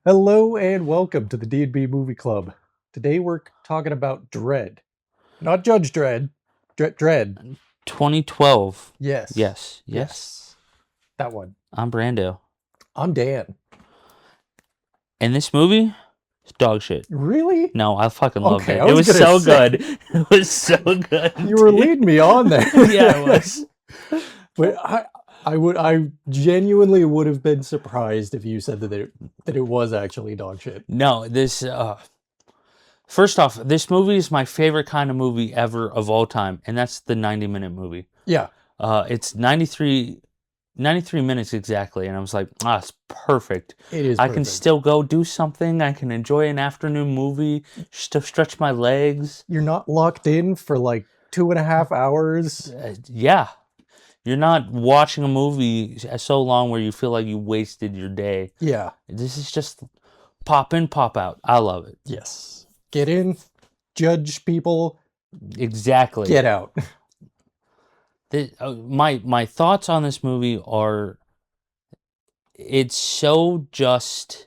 Hello and welcome to the D&B Movie Club. Today we're talking about Dredd. Not Judge Dredd. Dredd. 2012. Yes. Yes. That one. I'm Brando. I'm Dan. And this movie is dog shit. Really? No, I fucking loved Okay, it. I It was was gonna so say- good. It was so good. You were leading me on there. Yeah, it was. But I genuinely would have been surprised if you said that it was actually dog shit. No, first off, this movie is my favorite kind of movie ever of all time, and that's the 90-minute movie. Yeah. It's 93 minutes exactly, and I was like, it's perfect. It is I can perfect. still go do something. I can enjoy an afternoon movie, to stretch my legs. You're not locked in for like 2.5 hours. Yeah. You're not watching a movie so long where you feel like you wasted your day. Yeah. This is just pop in, pop out. I love it. Yes. Get in, judge people, Exactly. get out. My thoughts on this movie are, it's so just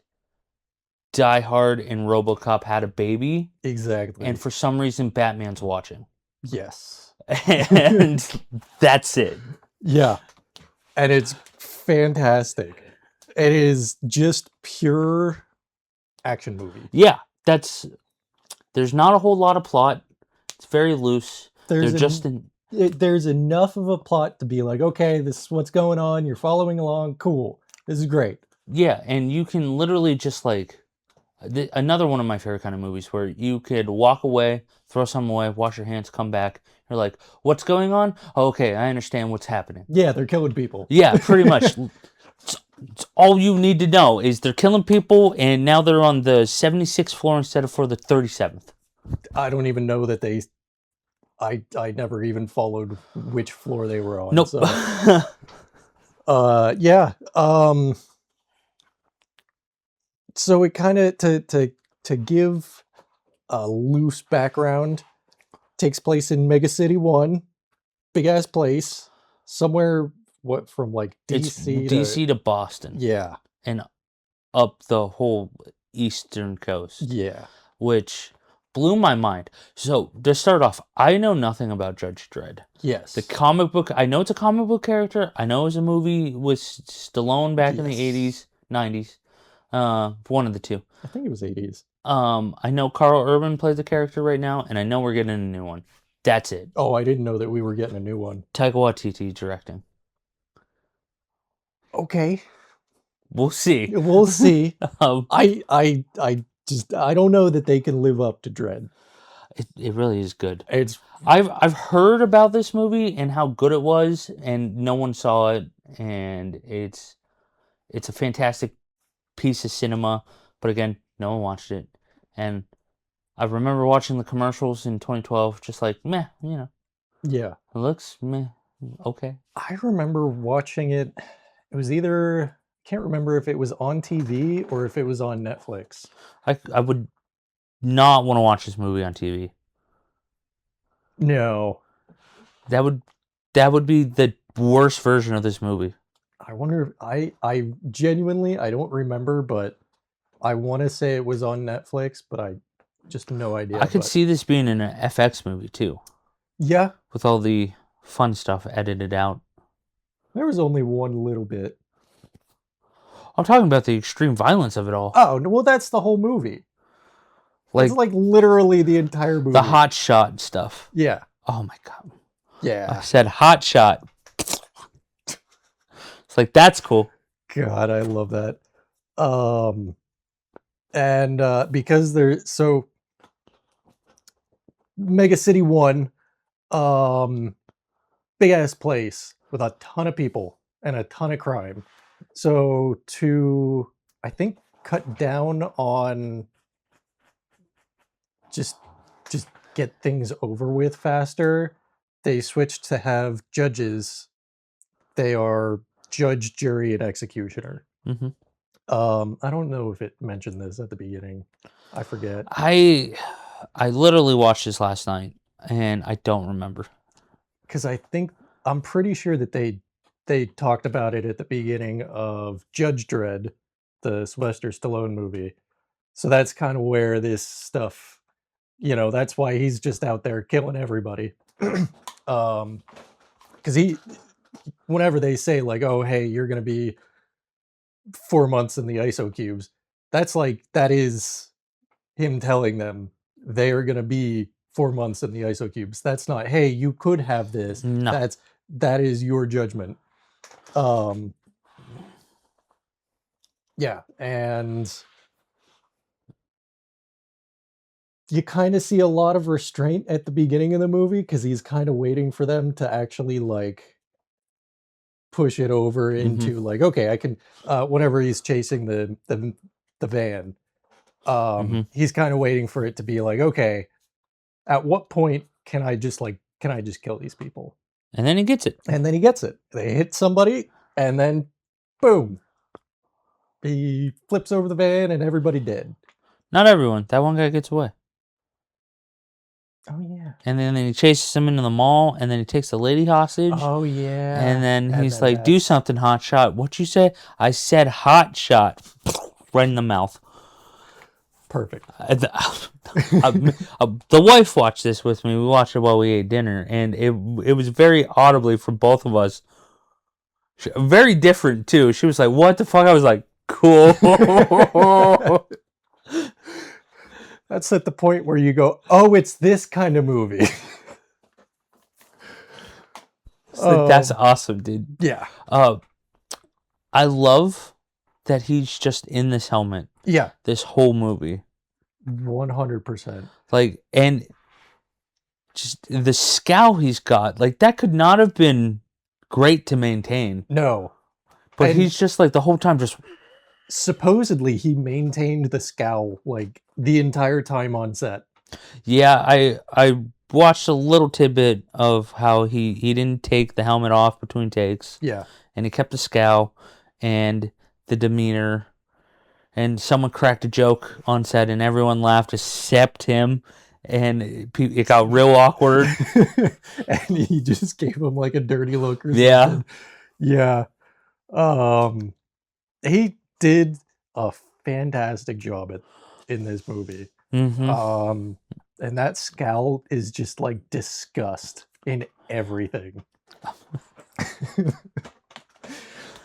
Die Hard and RoboCop had a baby, Exactly. and for some reason Batman's watching. Yes. And that's it. Yeah. And it's fantastic. It is just pure action movie. Yeah, there's not a whole lot of plot. It's very loose. There's enough of a plot to be like, okay, this is what's going on. You're following along. Cool. This is great. Yeah, and you can literally just another one of my favorite kind of movies where you could walk away, throw something away, wash your hands, come back. You're like, what's going on? Oh, okay, I understand what's happening. Yeah, they're killing people. Yeah, pretty much. It's all you need to know is they're killing people, and now they're on the 76th floor instead of for the 37th. I don't even know that I never even followed which floor they were on. Nope. So. Yeah. So it kind of to give a loose background, takes place in Mega City 1, big ass place, somewhere from like DC it's DC to Boston. Yeah. And up the whole eastern coast. Yeah. Which blew my mind. So to start off, I know nothing about Judge Dredd. Yes. The comic book, I know it's a comic book character. I know it was a movie with Stallone back in the 80s, 90s. One of the two. I think it was 80s. I know Carl Urban plays the character right now, and I know we're getting a new one. That's it. Oh, I didn't know that we were getting a new one. Taika Waititi directing. Okay. We'll see. We'll see. I don't know that they can live up to Dredd. It really is good. I've heard about this movie and how good it was, and no one saw it, and it's a fantastic piece of cinema, but again, no one watched it. And I remember watching the commercials in 2012, just like, meh, you know. Yeah. It looks meh, okay. I remember watching it. It was either, can't remember if it was on TV or if it was on Netflix. I would not want to watch this movie on TV. No. That would be the worst version of this movie. I wonder if I genuinely, I don't remember, but I want to say it was on Netflix, but I just no idea. I could see this being in an FX movie too. Yeah. With all the fun stuff edited out. There was only one little bit. I'm talking about the extreme violence of it all. Oh, well, that's the whole movie. It's like literally the entire movie. The hot shot stuff. Yeah. Oh my God. Yeah. I said hot shot. It's like, that's cool. God, I love that. And because so Mega City 1, big ass place with a ton of people and a ton of crime. So to, I think, cut down on just get things over with faster, they switched to have judges. They are judge, jury, and executioner. Mm-hmm. I don't know if it mentioned this at the beginning. I forget. I literally watched this last night, and I don't remember. Because I'm pretty sure that they talked about it at the beginning of Judge Dredd, the Sylvester Stallone movie. So that's kind of where this stuff, that's why he's just out there killing everybody. Because whenever they say like, oh, hey, you're going to be 4 months in the ISO cubes, that is him telling them they are going to be 4 months in the ISO cubes. That's not, hey, you could have this. No. That is your judgment. Yeah, and you kind of see a lot of restraint at the beginning of the movie because he's kind of waiting for them to actually like push it over into like, okay, I can. Whenever he's chasing the van, he's kind of waiting for it to be like, okay, at what point can I just kill these people? And then he gets it. And then he gets it. They hit somebody, and then boom, he flips over the van, and everybody dead. Not everyone. That one guy gets away. Oh yeah. And then he chases him into the mall, and then he takes the lady hostage. Oh yeah. And then he's like, "Do something, hot shot." What'd you say? I said hot shot. Right in the mouth. Perfect. The wife watched this with me. We watched it while we ate dinner, and it was very audibly for both of us. Very different too. She was like, "What the fuck?" I was like, "Cool." That's at the point where you go, "Oh, it's this kind of movie." That's awesome, dude. Yeah. I love that he's just in this helmet. Yeah. This whole movie. 100%. Like, and just the scowl he's got, like, that could not have been great to maintain. No. But he's just like the whole time just... Supposedly he maintained the scowl like the entire time on set. Yeah, I watched a little tidbit of how he didn't take the helmet off between takes. Yeah. And he kept the scowl and the demeanor. And someone cracked a joke on set and everyone laughed except him. And it got real awkward. And he just gave him like a dirty look or something. Yeah. He did a fantastic job in this movie. And that scowl is just like disgust in everything.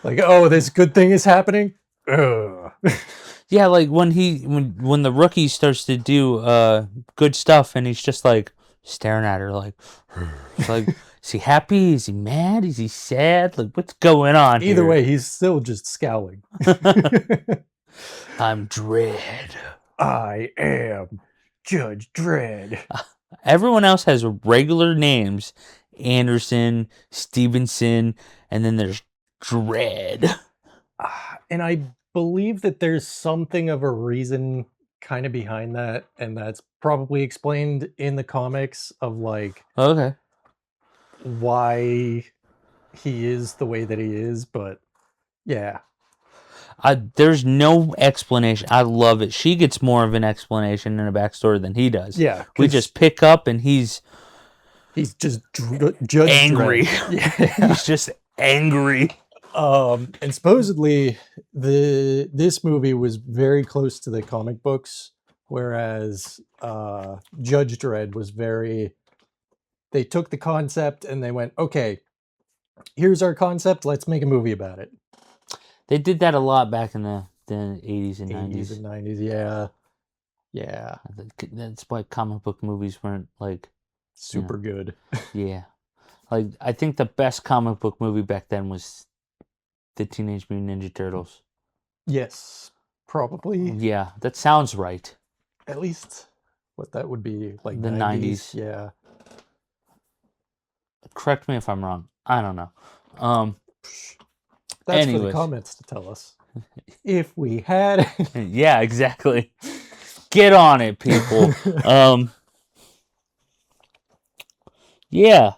Like, oh, this good thing is happening. Ugh. Yeah, like when the rookie starts to do good stuff and he's just like staring at her like is he happy? Is he mad? Is he sad? Like, what's going on Either here? way, he's still just scowling. I'm Dredd. I am Judge Dredd. Everyone else has regular names. Anderson, Stevenson, and then there's Dredd. And I believe that there's something of a reason kind of behind that, and that's probably explained in the comics of like why he is the way that he is, but yeah. There's no explanation. I love it. She gets more of an explanation and a backstory than he does. Yeah. We just pick up and he's just Judge angry. Yeah. He's just angry. And supposedly this movie was very close to the comic books, whereas Judge Dredd was they took the concept and they went, okay, here's our concept, let's make a movie about it. They did that a lot back in the 80s and 90s. 80s and 90s, yeah. Yeah. That's why comic book movies weren't like super good. Yeah. Like, I think the best comic book movie back then was the Teenage Mutant Ninja Turtles. Yes, probably. Yeah, that sounds right. At least what that would be like the 90s. Yeah. Correct me if I'm wrong. I don't know. That's for the comments to tell us. If we had... Yeah, exactly. Get on it, people. Yeah.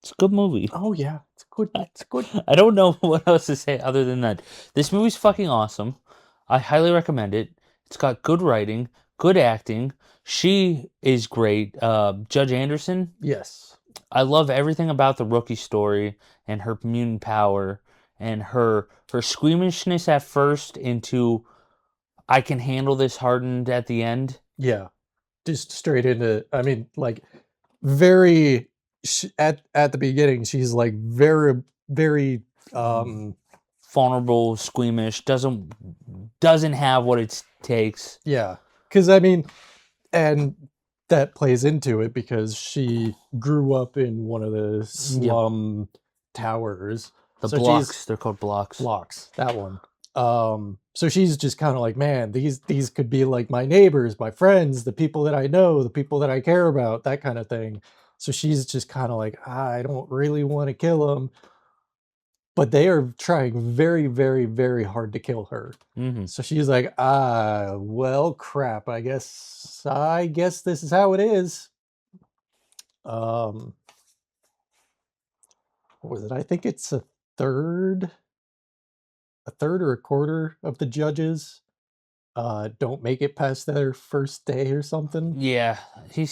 It's a good movie. Oh, yeah. It's good. It's good. I don't know what else to say other than that. This movie's fucking awesome. I highly recommend it. It's got good writing, good acting. She is great. Judge Anderson. Yes. I love everything about the rookie story and her mutant power and her squeamishness at first into I can handle this hardened at the end. Yeah, just straight into. I mean, like very at the beginning, she's like very vulnerable, squeamish, doesn't have what it takes. yeah, because I mean, and that plays into it because she grew up in one of the slum towers. The so blocks, they're called blocks. Blocks, that one. So she's just kind of like, man, these could be like my neighbors, my friends, the people that I know, the people that I care about, that kind of thing. So she's just kind of like, I don't really want to kill them, but they are trying very, very, very hard to kill her. Mm-hmm. So she's like, well, crap. I guess this is how it is. What was it? I think it's a third or a quarter of the judges don't make it past their first day or something. Yeah, I think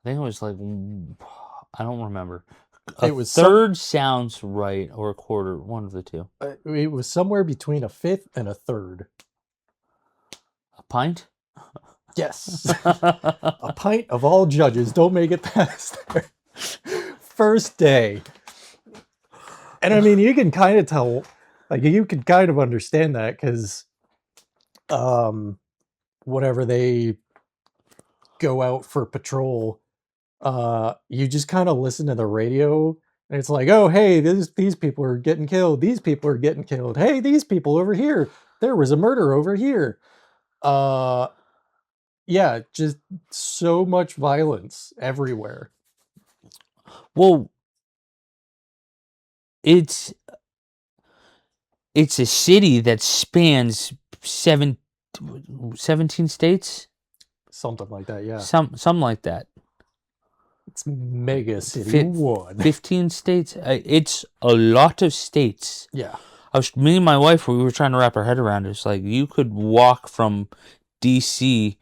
it was like, I don't remember. It was third sounds right, or a quarter, one of the two. It was somewhere between a fifth and a third. A pint? Yes. A pint of all judges don't make it past their first day. And I mean, you can kind of tell, like, you can kind of understand that because whenever they go out for patrol, you just kind of listen to the radio and it's like, oh, hey, these people are getting killed. These people are getting killed. Hey, these people over here. There was a murder over here. Yeah, just so much violence everywhere. Well, it's a city that spans 17 states, something like that. Yeah, something like that. It's mega city 15 states. It's a lot of states. Yeah. Me and my wife, we were trying to wrap our head around it. It's like you could walk from DC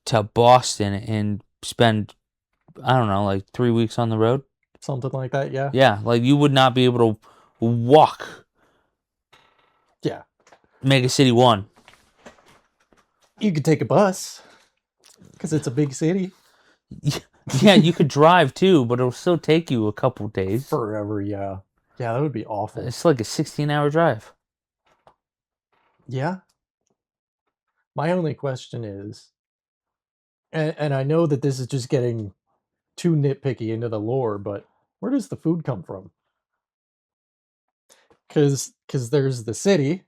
to Boston and spend, I don't know, like 3 weeks on the road. Something like that, yeah. Yeah, like you would not be able to walk. Yeah. Mega City 1. You could take a bus because it's a big city. Yeah, you could drive too, but it'll still take you a couple days. Forever, yeah. Yeah, that would be awful. It's like a 16-hour drive. Yeah. My only question is, and I know that this is just getting too nitpicky into the lore, but where does the food come from? Because there's the city,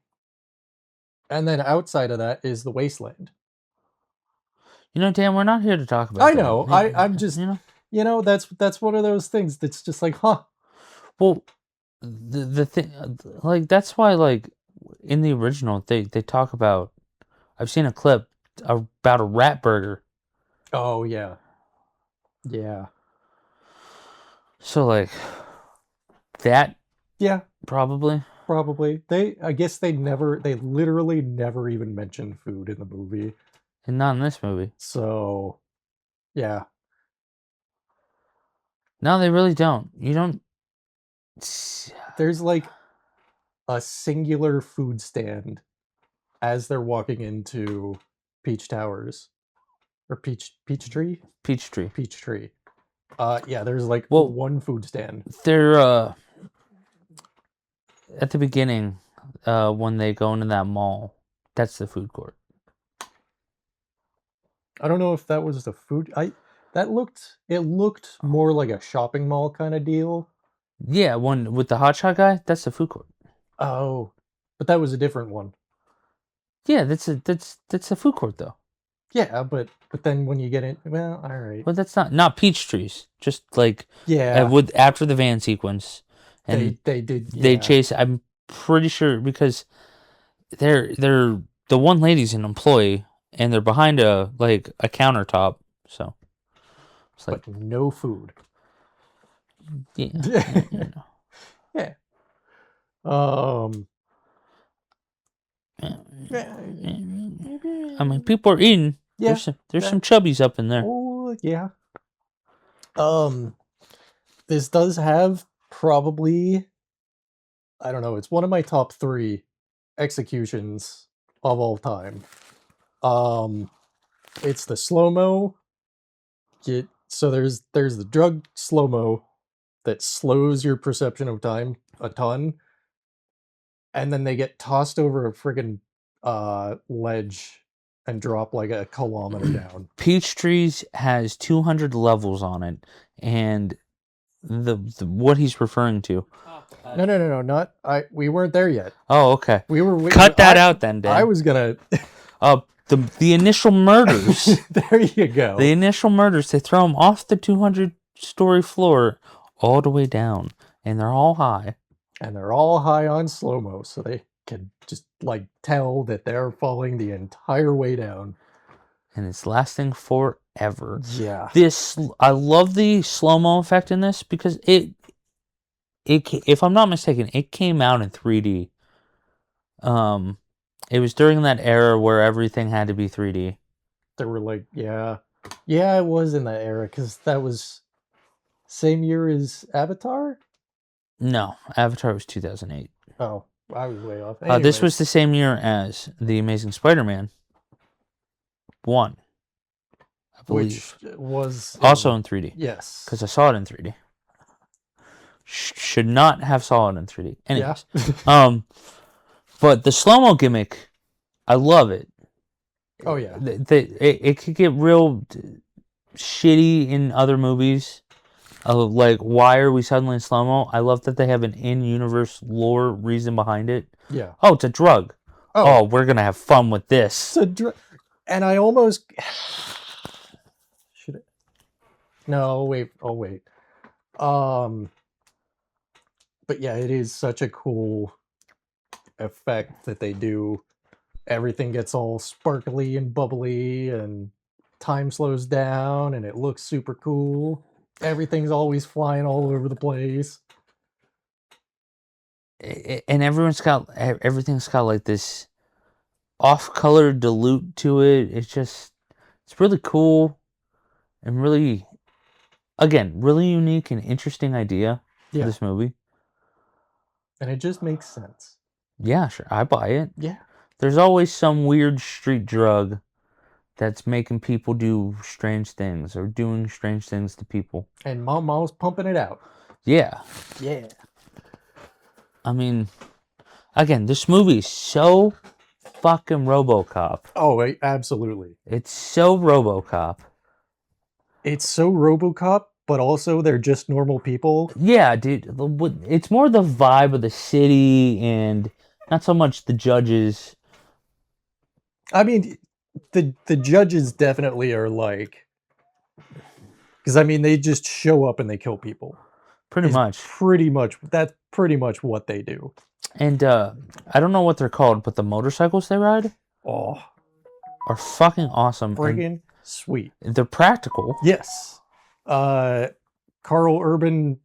and then outside of that is the wasteland. You know, Dan, we're not here to talk about I know. I'm just, that's one of those things that's just like, huh. Well, the thing, like, that's why, like, in the original, they talk about, I've seen a clip about a rat burger. Oh, yeah. Yeah. So, like, that? Yeah. Probably. I guess they literally never even mentioned food in the movie. And not in this movie. So, yeah. No, they really don't. You don't. There's like a singular food stand as they're walking into Peach Towers. Or Peachtree? Peachtree. Yeah, there's like one food stand. They're at the beginning, when they go into that mall, that's the food court. I don't know if that was the food. It looked more like a shopping mall kind of deal. Yeah, one with the hotshot guy, that's the food court. Oh, but that was a different one. Yeah, that's a food court though. Yeah, but then when you get in, well, all right. But that's not peach trees. Just like, yeah, after the van sequence, and they chase. I'm pretty sure because they're the one lady's an employee and they're behind a countertop, so it's like, but no food. Yeah. Yeah. I mean, people are eating. Yeah, there's some chubbies up in there. Oh yeah. This does have probably I don't know. It's one of my top 3 executions of all time. It's the slow mo. So there's the drug slow mo that slows your perception of time a ton, and then they get tossed over a friggin' ledge and drop like a kilometer down. Peachtree's has 200 levels on it, and the what he's referring to. No, not we weren't there yet. Oh, okay. We were Cut that out then, Dan. I was gonna. The initial murders. There you go. The initial murders. They throw them off the 200-story floor all the way down, and they're all high. And they're all high on slow mo, so they can just like tell that they're falling the entire way down. And it's lasting forever. Yeah. I love the slow-mo effect in this because it if I'm not mistaken, it came out in 3D. It was during that era where everything had to be 3D. There were like, yeah, it was in that era because that was same year as Avatar. No, Avatar was 2008. Oh, I was way off. This was the same year as The Amazing Spider-Man 1, I believe. Which was also in 3D. Yes. Because I saw it in 3D. Should not have saw it in 3D. Anyways. Yeah. But the slow-mo gimmick, I love it. Oh, yeah. It could get real shitty in other movies. Like, why are we suddenly in slow-mo? I love that they have an in-universe lore reason behind it. Yeah. Oh, it's a drug. Oh, we're going to have fun with this. It's a drug. And I almost... Should it? No, wait. Oh, wait. But yeah, it is such a cool effect that they do. Everything gets all sparkly and bubbly, and time slows down, and it looks super cool. Everything's always flying all over the place. And everything's got like this off-color dilute to it. It's really cool and really, again, really unique and interesting idea for this movie. And it just makes sense. Yeah, sure. I buy it. Yeah. There's always some weird street drug that's making people do strange things or doing strange things to people. And Mama's pumping it out. Yeah. Yeah. I mean, again, this movie is so fucking RoboCop. Oh, absolutely. It's so RoboCop. It's so RoboCop, but also they're just normal people. Yeah, dude. It's more the vibe of the city and not so much the judges. I mean, the judges definitely are like... Because, I mean, they just show up and they kill people. Pretty much. That's pretty much what they do. And I don't know what they're called, but the motorcycles they ride are fucking awesome. Friggin' sweet. They're practical. Yes. Carl Urban,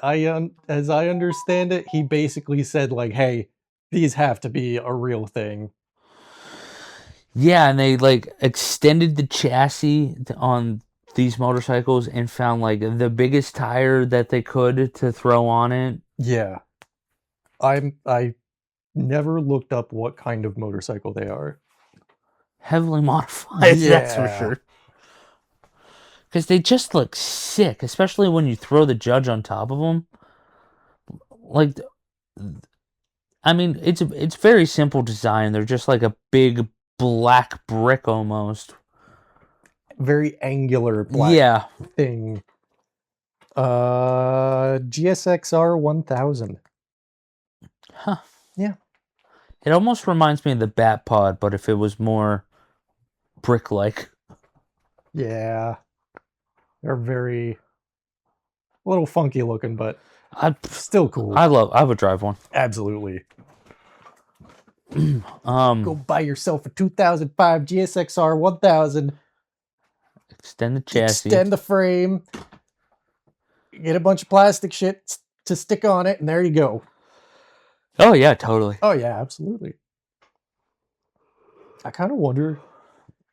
as I understand it, he basically said, like, hey, these have to be a real thing. Yeah, and they, like, extended the chassis on these motorcycles and found, like, the biggest tire that they could to throw on it. Yeah. I never looked up what kind of motorcycle they are. Heavily modified, that's for sure. Because they just look sick, especially when you throw the judge on top of them. Like, I mean, it's very simple design. They're just like a big black brick almost. Very angular black thing. GSXR 1000. Huh. Yeah. It almost reminds me of the Bat Pod, but if it was more brick-like. Yeah. They're very... a little funky looking, but still cool. I would drive one. Absolutely. Go buy yourself a 2005 GSXR 1000. Extend the chassis. Extend the frame. Get a bunch of plastic shit to stick on it, and there you go. Oh yeah, totally. Oh yeah, absolutely. I kind of wonder.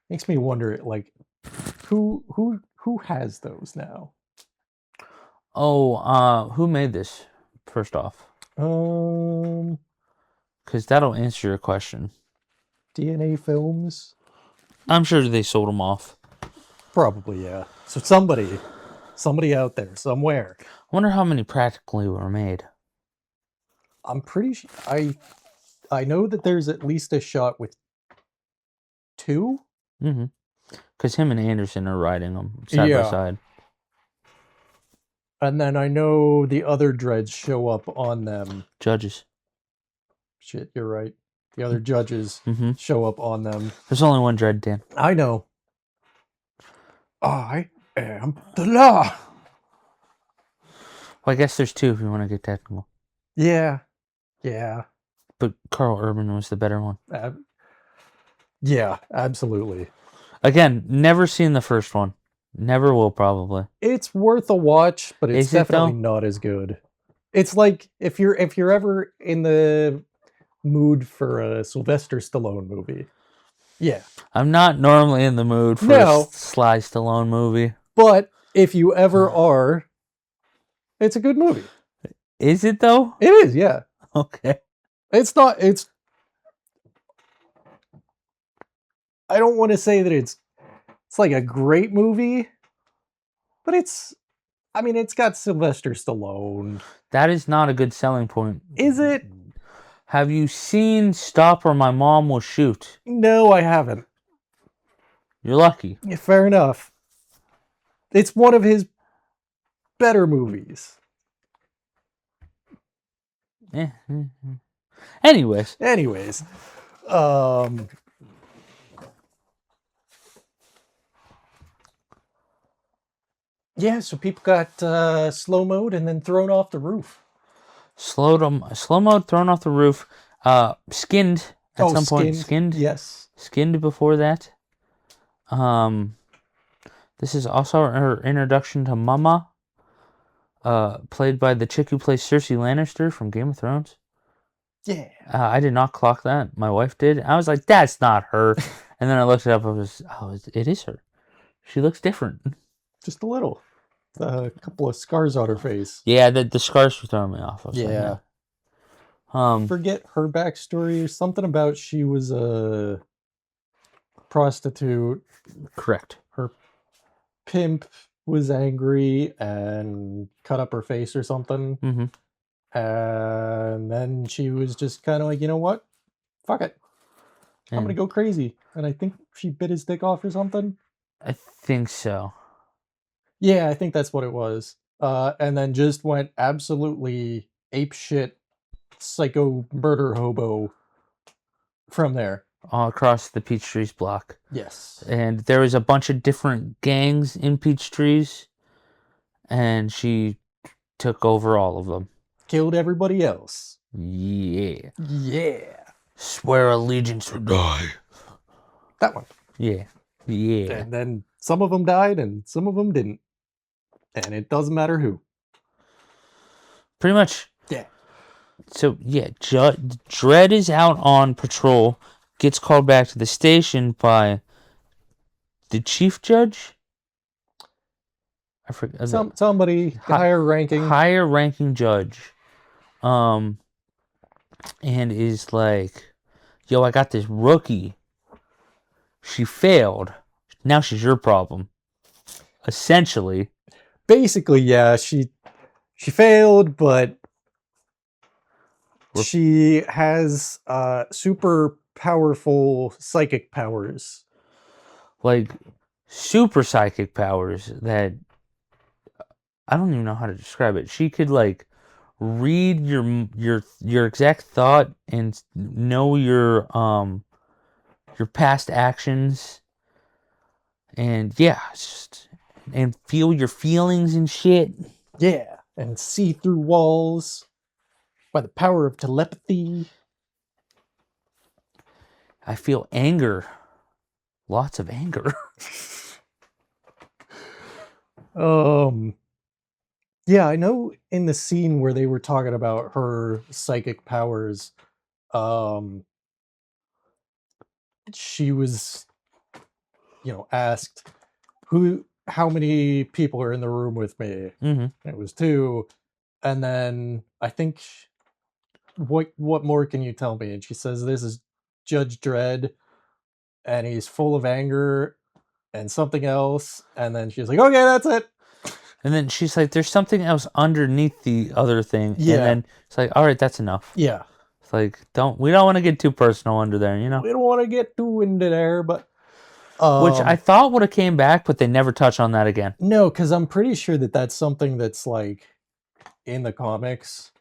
Makes me wonder, like, who has those now? Oh, who made this? First off, Because that'll answer your question. DNA films? I'm sure they sold them off. Probably, yeah. So somebody out there, somewhere. I wonder how many practically were made. I'm pretty sure I know that there's at least a shot with 2. Mm-hmm. Because him and Anderson are riding them side by side. And then I know the other Dredds show up on them. Judges. Shit, you're right. The other judges Mm-hmm. show up on them. There's only one Dredd, Dan. I know. I am the law. Well, I guess there's 2 if you want to get technical. Yeah. Yeah. But Carl Urban was the better one. Yeah, absolutely. Again, never seen the first one. Never will, probably. It's worth a watch, but it's definitely not as good. It's like if you're ever in the mood for a Sylvester Stallone movie. Yeah. I'm not normally in the mood for a Sly Stallone movie. But if you ever are, it's a good movie. Is it though? It is, yeah. Okay. It's I don't want to say that it's like a great movie, but it's got Sylvester Stallone. That is not a good selling point. Is it? Have you seen Stop or My Mom Will Shoot? No, I haven't. You're lucky. Yeah, fair enough. It's one of his better movies. Anyways. Yeah, so people got slow mode and then thrown off the roof. Slow mode, thrown off the roof. Skinned at some point. Skinned. Yes. Skinned before that. This is also her introduction to Mama. Played by the chick who plays Cersei Lannister from Game of Thrones. Yeah. I did not clock that. My wife did. I was like, that's not her. And then I looked it up. It is her. She looks different. Just a little. A couple of scars on her face. Yeah, the scars were throwing me off. Yeah. Forget her backstory or something about she was a prostitute. Correct. Her pimp was angry and cut up her face or something. Mm-hmm. And then she was just kind of like, you know what? Fuck it. I'm going to go crazy. And I think she bit his dick off or something. I think so. Yeah, I think that's what it was. And then just went absolutely apeshit, psycho murder hobo from there. All across the Peachtree's block. Yes. And there was a bunch of different gangs in Peachtree's. And she took over all of them. Killed everybody else. Yeah. Yeah. Swear allegiance or die. That one. Yeah. Yeah. And then some of them died and some of them didn't. And it doesn't matter who. Pretty much. Yeah. So, yeah, Dredd is out on patrol, gets called back to the station by the chief judge? I forget. Somebody higher ranking judge. And is like, yo, I got this rookie. She failed. Now she's your problem. Essentially. Basically, yeah, she failed, but she has super powerful psychic powers. Like super psychic powers that I don't even know how to describe it. She could like read your exact thought and know your past actions, and yeah, and feel your feelings and shit. Yeah, and see through walls by the power of telepathy. I feel anger, lots of anger. Yeah, I know in the scene where they were talking about her psychic powers, she was, asked how many people are in the room with me. Mm-hmm. It was 2. And then I think what more can you tell me? And she says, this is Judge Dredd, and he's full of anger and something else. And then she's like, okay, that's it. And then she's like, there's something else underneath the other thing. Yeah. And then it's like, all right, that's enough. Yeah. It's like, we don't want to get too personal under there, you know? We don't want to get too into there, but which I thought would have came back, but they never touch on that again. No, because I'm pretty sure that that's something that's like in the comics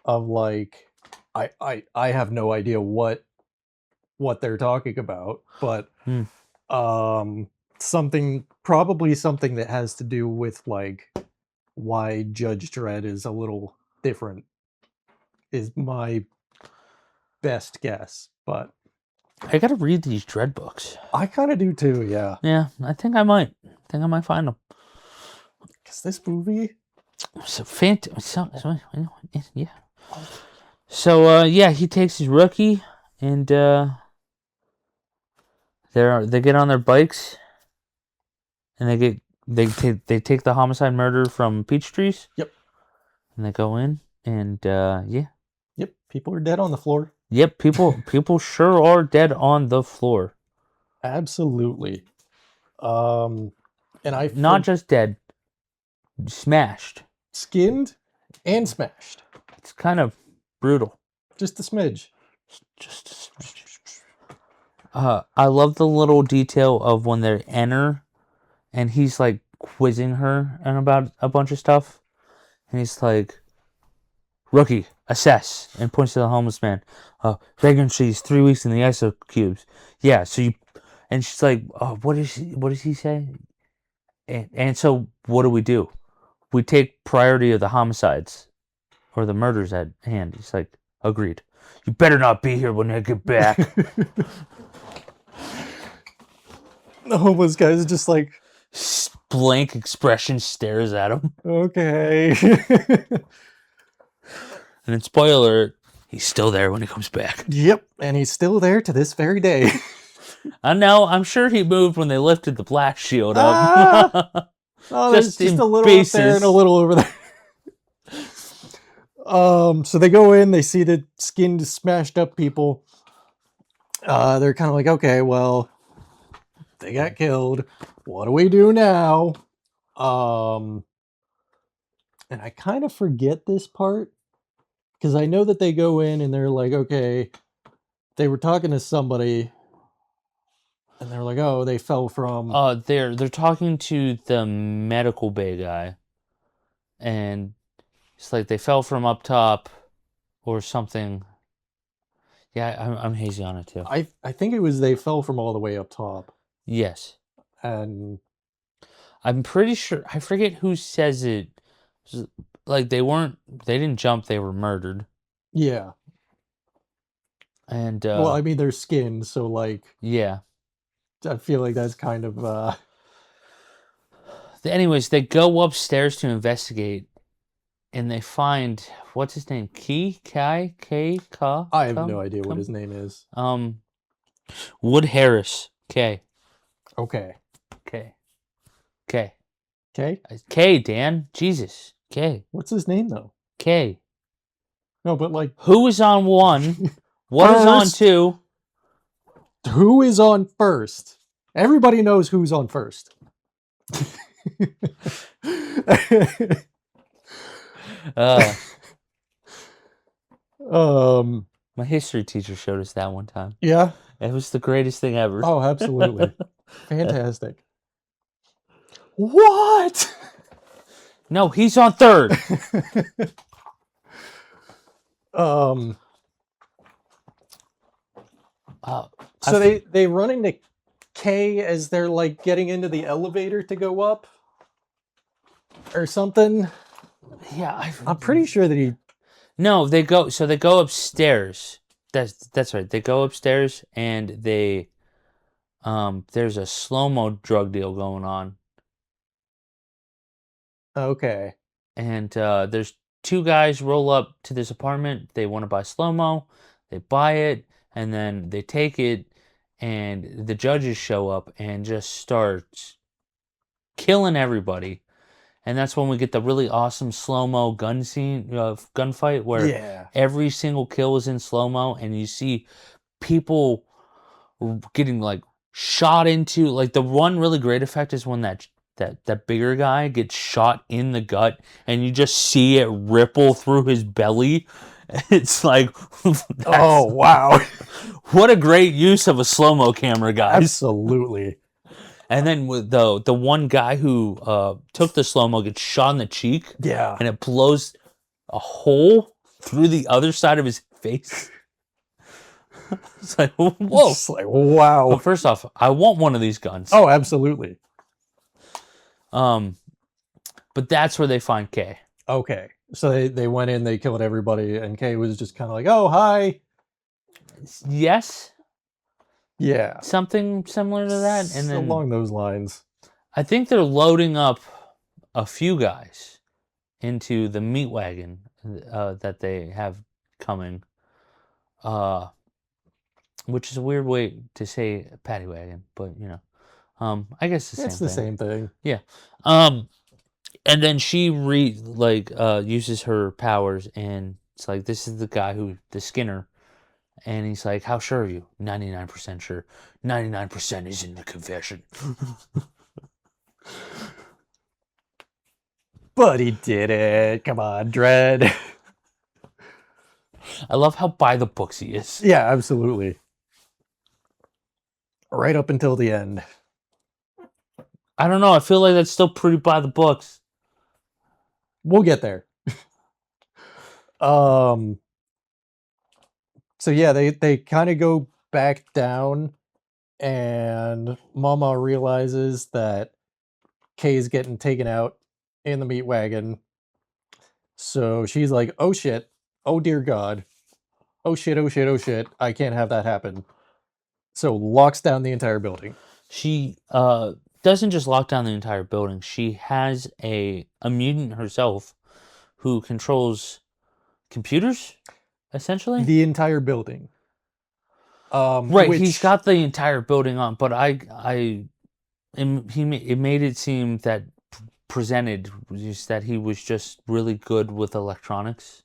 of like I have no idea what they're talking about, but probably something that has to do with like why Judge Dredd is a little different is my best guess, but I gotta read these Dredd books. I kind of do too, yeah. Yeah, I think I might find them. Because this movie, yeah. So yeah, he takes his rookie, and they get on their bikes, and they take the homicide murder from Peachtree's. Yep. And they go in, and yeah. Yep, people are dead on the floor. Yep, people sure are dead on the floor. Absolutely. And not just dead, smashed, skinned, and smashed. It's kind of brutal. Just a smidge. Just a smidge. I love the little detail of when they enter, and he's like quizzing her and about a bunch of stuff, and he's like, "Rookie, assess," and points to the homeless man. Vagrancy's 3 weeks in the ISO cubes. Yeah, so you, and she's like, what does he say? And so what do? We take priority of the homicides or the murders at hand. He's like, agreed. You better not be here when I get back. The homeless guy's just like, blank expression, stares at him. Okay. And then, spoiler alert, he's still there when he comes back. Yep, and he's still there to this very day. I know, I'm sure he moved when they lifted the black shield up. Just a little bases. Up there and a little over there. So they go in, they see the skinned, smashed up people. They're kind of like, okay, well, they got killed. What do we do now? And I kind of forget this part because I know that they go in and they're like, okay, they were talking to somebody, and they're like, oh, they fell from. They're talking to the medical bay guy, and it's like they fell from up top, or something. Yeah, I'm hazy on it too. I think it was they fell from all the way up top. Yes. And I'm pretty sure, I forget who says it. Like they didn't jump, they were murdered. Yeah. And well, I mean, they're skinned, so like, yeah. I feel like that's kind of Anyways, they go upstairs to investigate, and they find, what's his name? Kai? I have no idea what his name is. Wood Harris. K. Okay. K. K, Dan. Jesus. K. What's his name though? K. No, but like, who is on one? What is on two? Who is on first? Everybody knows who's on first. My history teacher showed us that one time. Yeah. It was the greatest thing ever. Oh, absolutely. Fantastic. What? No, he's on third. So they run into K as they're like getting into the elevator to go up or something. Yeah, I'm pretty sure that he. No, they go upstairs. That's right. They go upstairs and they there's a slow-mo drug deal going on. Okay. And there's two guys roll up to this apartment. They want to buy slow-mo. They buy it, and then they take it, and the judges show up and just start killing everybody. And that's when we get the really awesome slow-mo gunfight where Yeah. every single kill is in slow-mo, and you see people getting like shot into. Like the one really great effect is when that bigger guy gets shot in the gut, and you just see it ripple through his belly. It's like, Oh, wow. what a great use of a slow-mo camera, guys. Absolutely. And then with the one guy who took the slow-mo gets shot in the cheek, Yeah. and it blows a hole through the other side of his face. It's like, whoa. It's like, wow. Well, first off, I want one of these guns. Oh, absolutely. But that's where they find Kay. Okay. So they went in, they killed everybody, and Kay was just kind of like, oh, hi. Yes, Yeah. something similar to that. And then along those lines. I think they're loading up a few guys into the meat wagon that they have coming. Which is a weird way to say paddy wagon, but you know, I guess It's the same thing. Yeah. And then she uses her powers, and it's like, this is the guy the Skinner, and he's like, how sure are you? 99% sure. 99% is in the confession. But he did it. Come on, Dredd. I love how by the books he is. Yeah, absolutely. Right up until the end. I don't know. I feel like that's still pretty by the books. We'll get there. So yeah, they kind of go back down, and Mama realizes that Kay's getting taken out in the meat wagon. So she's like, oh shit, oh dear God, oh shit, oh shit, oh shit, I can't have that happen. So locks down the entire building. She doesn't just lock down the entire building. She has a mutant herself who controls computers, essentially. The entire building. Right, he's got the entire building on, but it made it seem that presented just that he was just really good with electronics.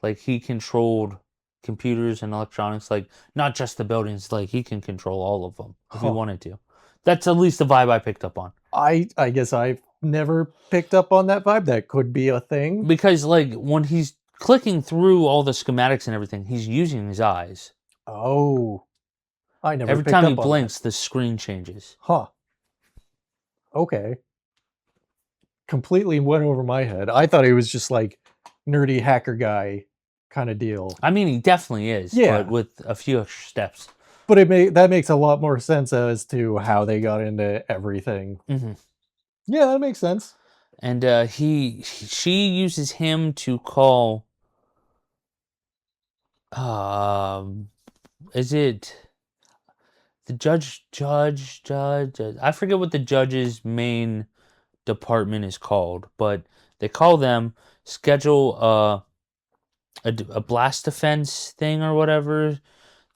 Like he controlled computers and electronics, like not just the buildings, like he can control all of them if he wanted to. That's at least the vibe I picked up on. I guess I've never picked up on that vibe. That could be a thing. Because like when he's clicking through all the schematics and everything, he's using his eyes. Oh. I never Every picked time up he on blinks, that. the screen changes. Huh. Okay. Completely went over my head. I thought he was just like nerdy hacker guy kind of deal. I mean, he definitely is, Yeah. but with a few extra steps. But that makes a lot more sense as to how they got into everything. Mm-hmm. Yeah, that makes sense. And she uses him to call. Is it the judge? I forget what the judge's main department is called, but they call them, schedule a blast defense thing or whatever.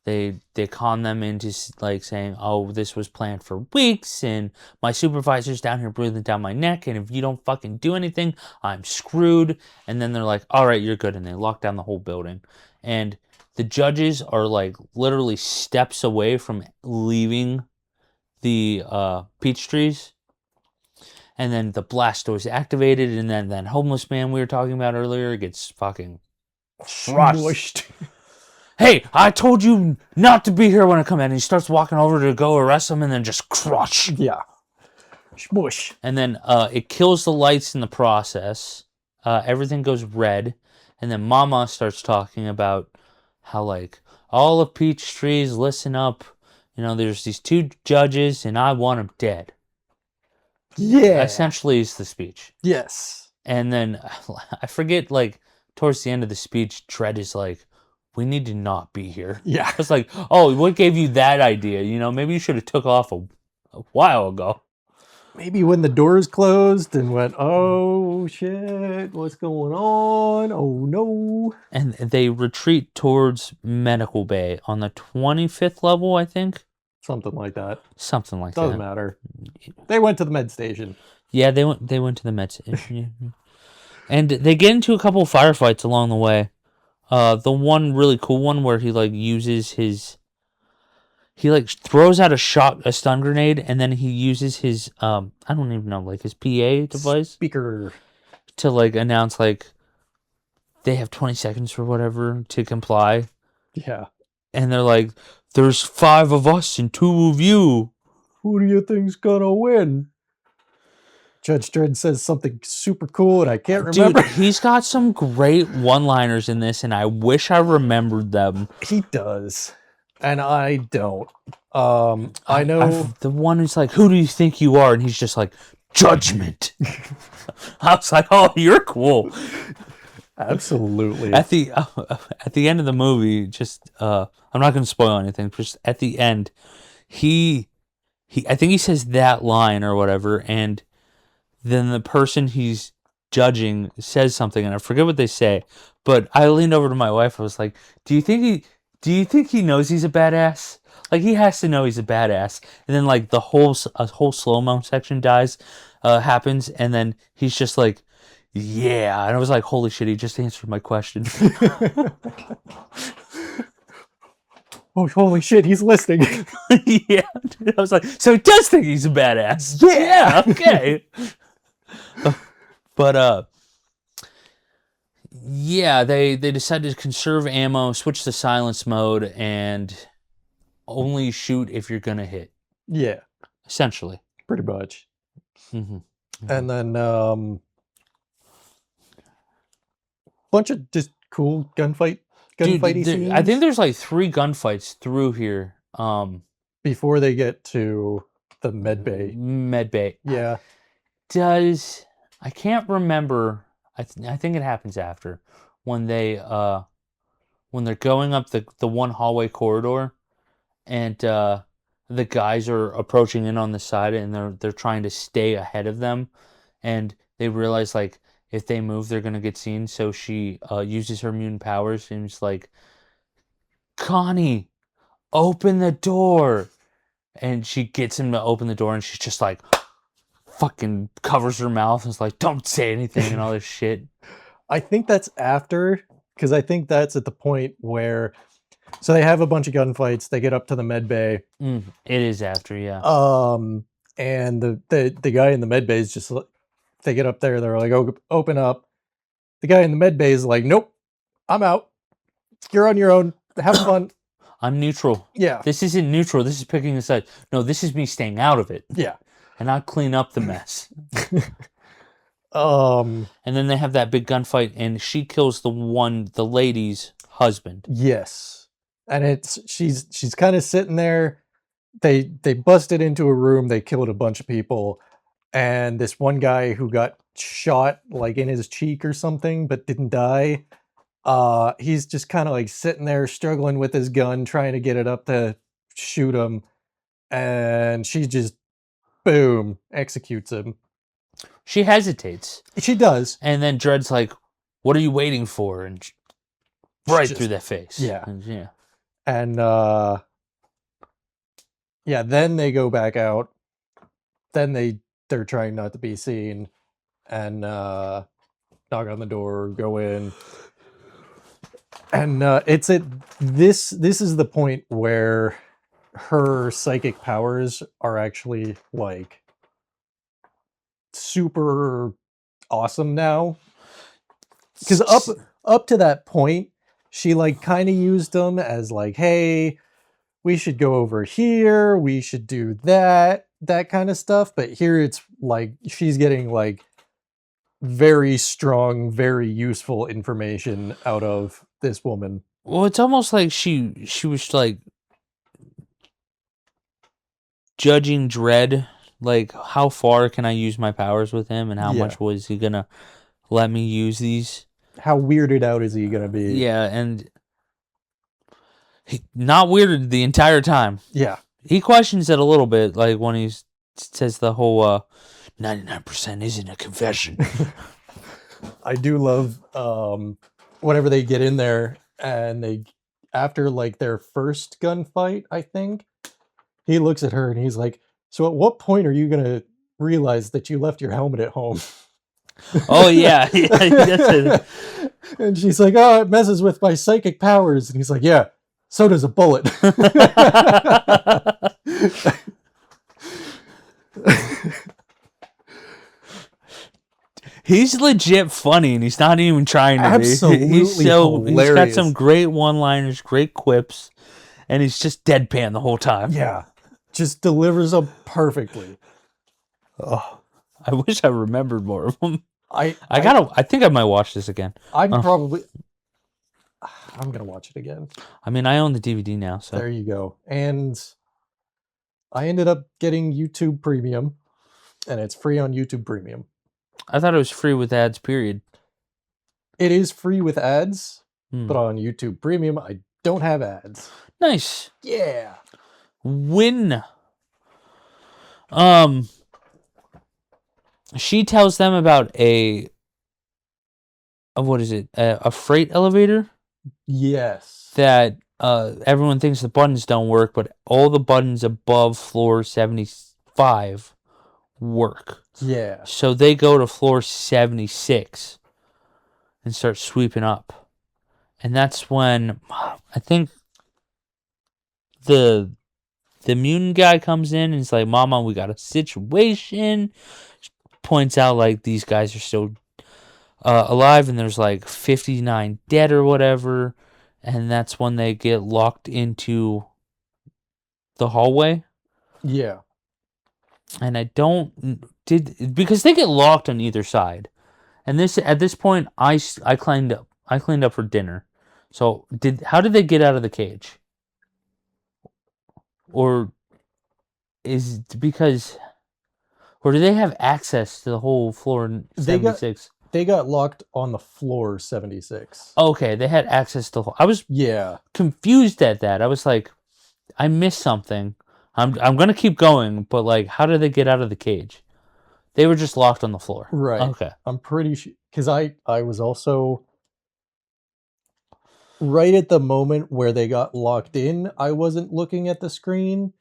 They con them into like saying, oh, this was planned for weeks, and my supervisor's down here breathing down my neck, and if you don't fucking do anything, I'm screwed. And then they're like, all right, you're good, and they lock down the whole building. And the judges are like literally steps away from leaving the peach trees. And then the blast door is activated, and then that homeless man we were talking about earlier gets fucking Smushed. Hey, I told you not to be here when I come in. And he starts walking over to go arrest him, and then just crush. Yeah. Smush. And then it kills the lights in the process. Everything goes red. And then Mama starts talking about how, like, all of Peach Trees, listen up. You know, there's these two judges, and I want them dead. Yeah. Essentially is the speech. Yes. And then, I forget, like, towards the end of the speech, Dredd is like, we need to not be here. Yeah. It's like, oh, what gave you that idea? You know, maybe you should have took off a while ago. Maybe when the doors closed and went, oh shit, what's going on? Oh no. And they retreat towards Medical Bay on the 25th level, I think. Something like that. Something like Doesn't that. matter. They went to the med station. Yeah, they went to the Mets. And they get into a couple of firefights along the way. The one really cool one where he like uses his, he like throws out a stun grenade, and then he uses his I don't even know, like his PA device Speaker. to like announce like they have 20 seconds or whatever to comply. Yeah. And they're like, there's 5 of us and 2 of you. Who do you think's gonna win? Judge Dredd says something super cool, and I can't remember. Dude, he's got some great one-liners in this, and I wish I remembered them. He does, and I don't. I know the one who's like, "Who do you think you are?" And he's just like, "Judgment." I was like, "Oh, you're cool." Absolutely. At the end of the movie, just I'm not going to spoil anything. Just at the end, he I think he says that line or whatever, and then the person he's judging says something, and I forget what they say. But I leaned over to my wife. I was like, do you think he knows he's a badass? Like, he has to know he's a badass." And then like a whole slow-mo section happens, and then he's just like, "Yeah." And I was like, holy shit, he just answered my question. Oh, holy shit, he's listening. Yeah. I was like, so he does think he's a badass. Yeah. Okay. But yeah, they decided to conserve ammo, switch to silence mode, and only shoot if you're gonna hit. Yeah, Essentially. pretty much. Mm-hmm. And then bunch of just cool gunfighty scenes. I think there's like 3 gunfights through here. Before they get to the med bay. Med bay. Yeah. I can't remember. I think it happens after when they're going up the one hallway corridor, and the guys are approaching in on the side, and they're trying to stay ahead of them, and they realize like if they move they're gonna get seen. So she uses her mutant powers and it's like, "Connie, open the door," and she gets him to open the door, and she's just like, fucking covers her mouth and is like, "Don't say anything," and all this shit. I think that's after, because I think that's at the point where, so they have a bunch of gunfights. They get up to the med bay. It is after, yeah. And the guy in the med bay is just, they get up there. They're like, "Oh, open up." The guy in the med bay is like, "Nope, I'm out. You're on your own. Have fun." I'm neutral. Yeah. This isn't neutral. This is picking a side. No, this is me staying out of it. Yeah. And I'll clean up the mess. And then they have that big gunfight, and she kills the lady's husband. Yes. And she's kind of sitting there. They busted into a room. They killed a bunch of people. And this one guy who got shot like in his cheek or something, but didn't die. He's just kind of like sitting there struggling with his gun, trying to get it up to shoot him. And she just, boom, executes him. She hesitates. She does. And then Dredd's like, "What are you waiting for?" And right just, through that face. Yeah. Yeah. And yeah, then they go back out. Then they're trying not to be seen, and knock on the door, go in. And it's at this is the point where her psychic powers are actually like super awesome now. Because up to that point, she like kind of used them as like, "Hey, we should go over here, we should do that kind of stuff." But here it's like she's getting like very strong, very useful information out of this woman. Well, it's almost like she was like judging Dredd, like, how far can I use my powers with him, and how much was he gonna let me use these? How weirded out is he gonna be? Yeah, and he not weirded the entire time. Yeah, he questions it a little bit, like when he says the whole 99% isn't a confession. I do love whenever they get in there and they, after like their first gunfight, I think he looks at her and he's like, so at what point are you going to realize that you left your helmet at home? Oh yeah, that's it. And she's like, oh, it messes with my psychic powers. And he's like, yeah, so does a bullet. He's legit funny, and he's not even trying to Absolutely be. He's got some hilarious. great one-liners, great quips, and he's just deadpan the whole time. Yeah, just delivers them perfectly. Oh, I wish I remembered more of them. I think I might watch this again. I'm gonna watch it again. I mean, I own the DVD now, so There you go. And I ended up getting YouTube Premium, and it's free on YouTube Premium. I thought it was free with ads. Period. It is free with ads, Hmm. but on YouTube Premium, I don't have ads. Nice. Yeah. When she tells them about a freight elevator Yes. that everyone thinks the buttons don't work, but all the buttons above floor 75 work. Yeah. So they go to floor 76 and start sweeping up. And that's when I think the mutant guy comes in and he's like, Mama, we got a situation. Points out like these guys are still alive and there's like 59 dead or whatever. And that's when they get locked into the hallway. Yeah. And because they get locked on either side. And at this point I cleaned up for dinner. So how did they get out of the cage? Or do they have access to the whole floor 76? They got locked on the floor 76. Okay, they had access to. I was confused at that. I was like, I missed something. I'm gonna keep going, but like, how did they get out of the cage? They were just locked on the floor. Right. Okay. I'm pretty sure because I was also right at the moment where they got locked in. I wasn't looking at the screen.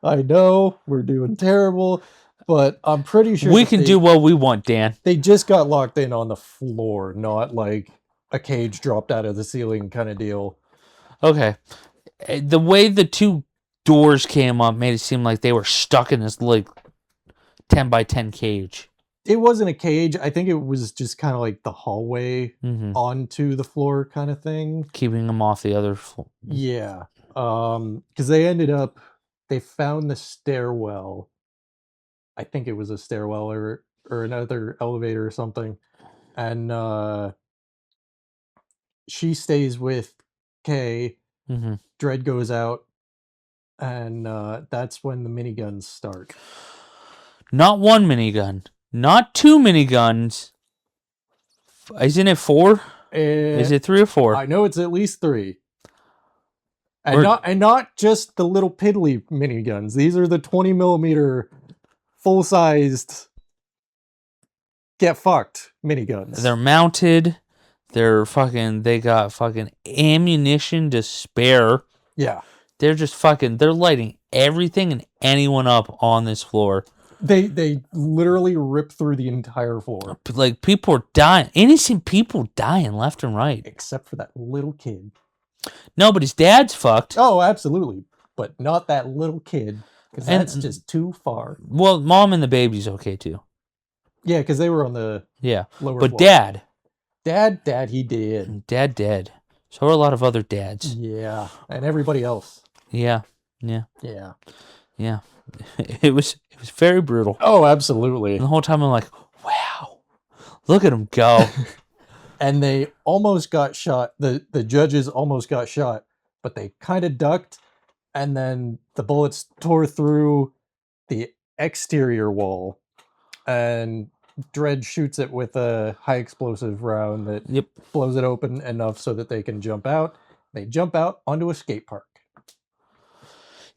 I know we're doing terrible, but I'm pretty sure we can do what we want, Dan. They just got locked in on the floor, not like a cage dropped out of the ceiling kind of deal. Okay. The way the two doors came up made it seem like they were stuck in this like 10 by 10 cage. It wasn't a cage. I think it was just kind of like the hallway onto the floor kind of thing. Keeping them off the other floor. Yeah. Because they found the stairwell. I think it was a stairwell or another elevator or something. And she stays with Kay. Dredd goes out. And that's when the miniguns start. Not one minigun. Not two miniguns. Isn't it 4? Is it 3 or 4? I know it's at least 3. And not just the little piddly miniguns. These are the 20 millimeter full-sized get fucked miniguns. They're mounted. They got fucking ammunition to spare. Yeah. They're just they're lighting everything and anyone up on this floor. They literally rip through the entire floor. Like, people are dying. Innocent people dying left and right. Except for that little kid. No, but his dad's fucked. Oh, absolutely. But not that little kid. Because that's just too far. Well, mom and the baby's okay, too. Yeah, because they were on the lower floor. But Dad, he did. Dad dead. So are a lot of other dads. Yeah, and everybody else. Yeah. It was very brutal. Oh, absolutely. And the whole time I'm like, wow, look at him go. And they almost got shot. The judges almost got shot, but they kind of ducked, and then the bullets tore through the exterior wall, and Dredd shoots it with a high explosive round that blows it open enough so that they can jump out. They jump out onto a skate park.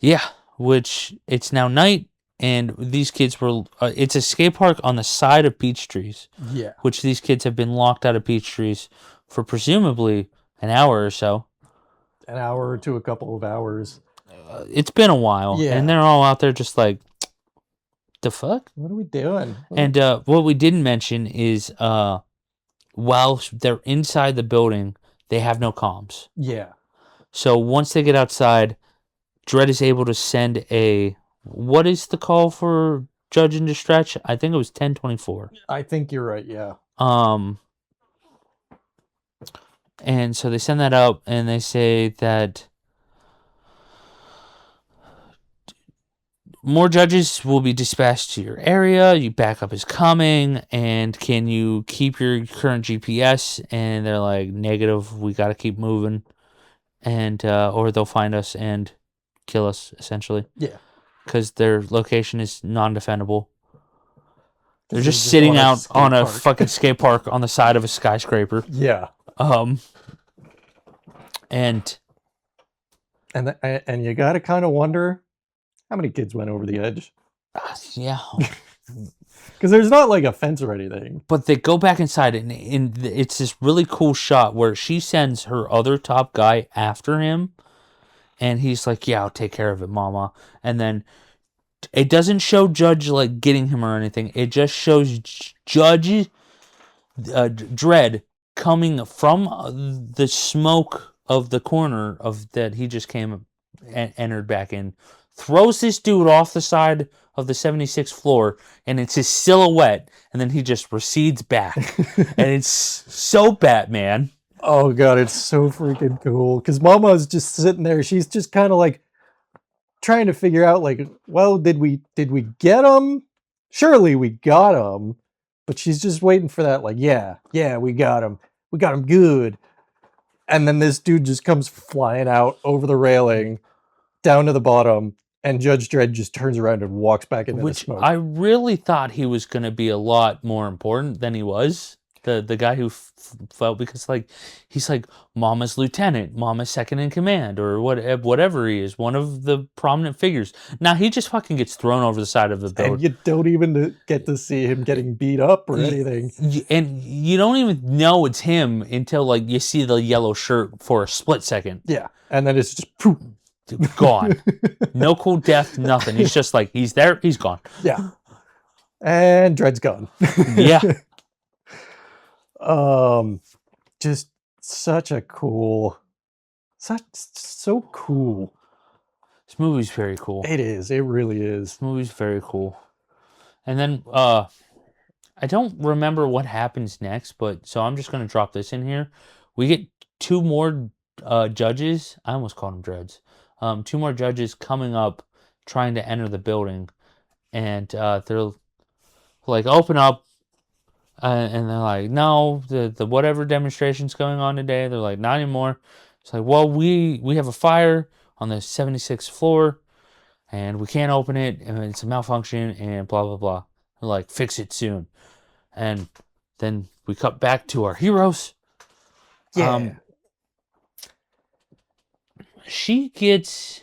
Yeah, which it's now night, and these kids were... it's a skate park on the side of peach trees. Yeah. Which these kids have been locked out of peach trees for presumably an hour or so. an hour to a couple of hours. It's been a while, Yeah. and they're all out there just like, the fuck? What are we doing? And what we didn't mention is while they're inside the building, they have no comms. Yeah. So once they get outside, Dredd is able to send a... What is the call for Judge in Distress? I think it was 1024. I think you're right, yeah. And so they send that out, and they say that more judges will be dispatched to your area. Your backup is coming, and can you keep your current GPS? And they're like, negative. We got to keep moving, and or they'll find us and kill us essentially. Yeah, because their location is non-defendable. They're just sitting out on a fucking skate park on the side of a skyscraper. Yeah. And you got to kind of wonder how many kids went over the edge. Yeah. Because there's not like a fence or anything. But they go back inside, and it's this really cool shot where she sends her other top guy after him, and he's like, yeah, I'll take care of it, mama. And then it doesn't show Judge like getting him or anything. It just shows Judge Dredd coming from the smoke of the corner of that he just came and entered back in, throws this dude off the side of the 76th floor, and it's his silhouette, and then he just recedes back. And it's so Batman. Oh god, it's so freaking cool. Because Mama's just sitting there. She's just kind of like trying to figure out, like, well, did we get him? Surely we got him. But she's just waiting for that, like, yeah, we got him. We got him good. And then this dude just comes flying out over the railing, down to the bottom, and Judge Dredd just turns around and walks back into the smoke. I really thought he was going to be a lot more important than he was. The guy who fell, because like he's like Mama's lieutenant, Mama's second in command, or whatever he is, one of the prominent figures. Now he just fucking gets thrown over the side of the building. And you don't even get to see him getting beat up or anything. And you don't even know it's him until like you see the yellow shirt for a split second. Yeah, and then it's just poof. Gone. No cool death, nothing. He's just like, he's there, he's gone. Yeah. And Dredd's gone. Yeah. Just such a cool, so cool. This movie's very cool. It is. It really is. This movie's very cool. And then, I don't remember what happens next, but so I'm just going to drop this in here. We get two more judges. I almost called them Dredds. Two more judges coming up, trying to enter the building, and they're like, open up, and they're like, no, the whatever demonstration's going on today. They're like, not anymore. It's like, well, we have a fire on the 76th floor, and we can't open it, and it's a malfunction, and blah blah blah. They're like, fix it soon, and then we cut back to our heroes. Yeah. She gets...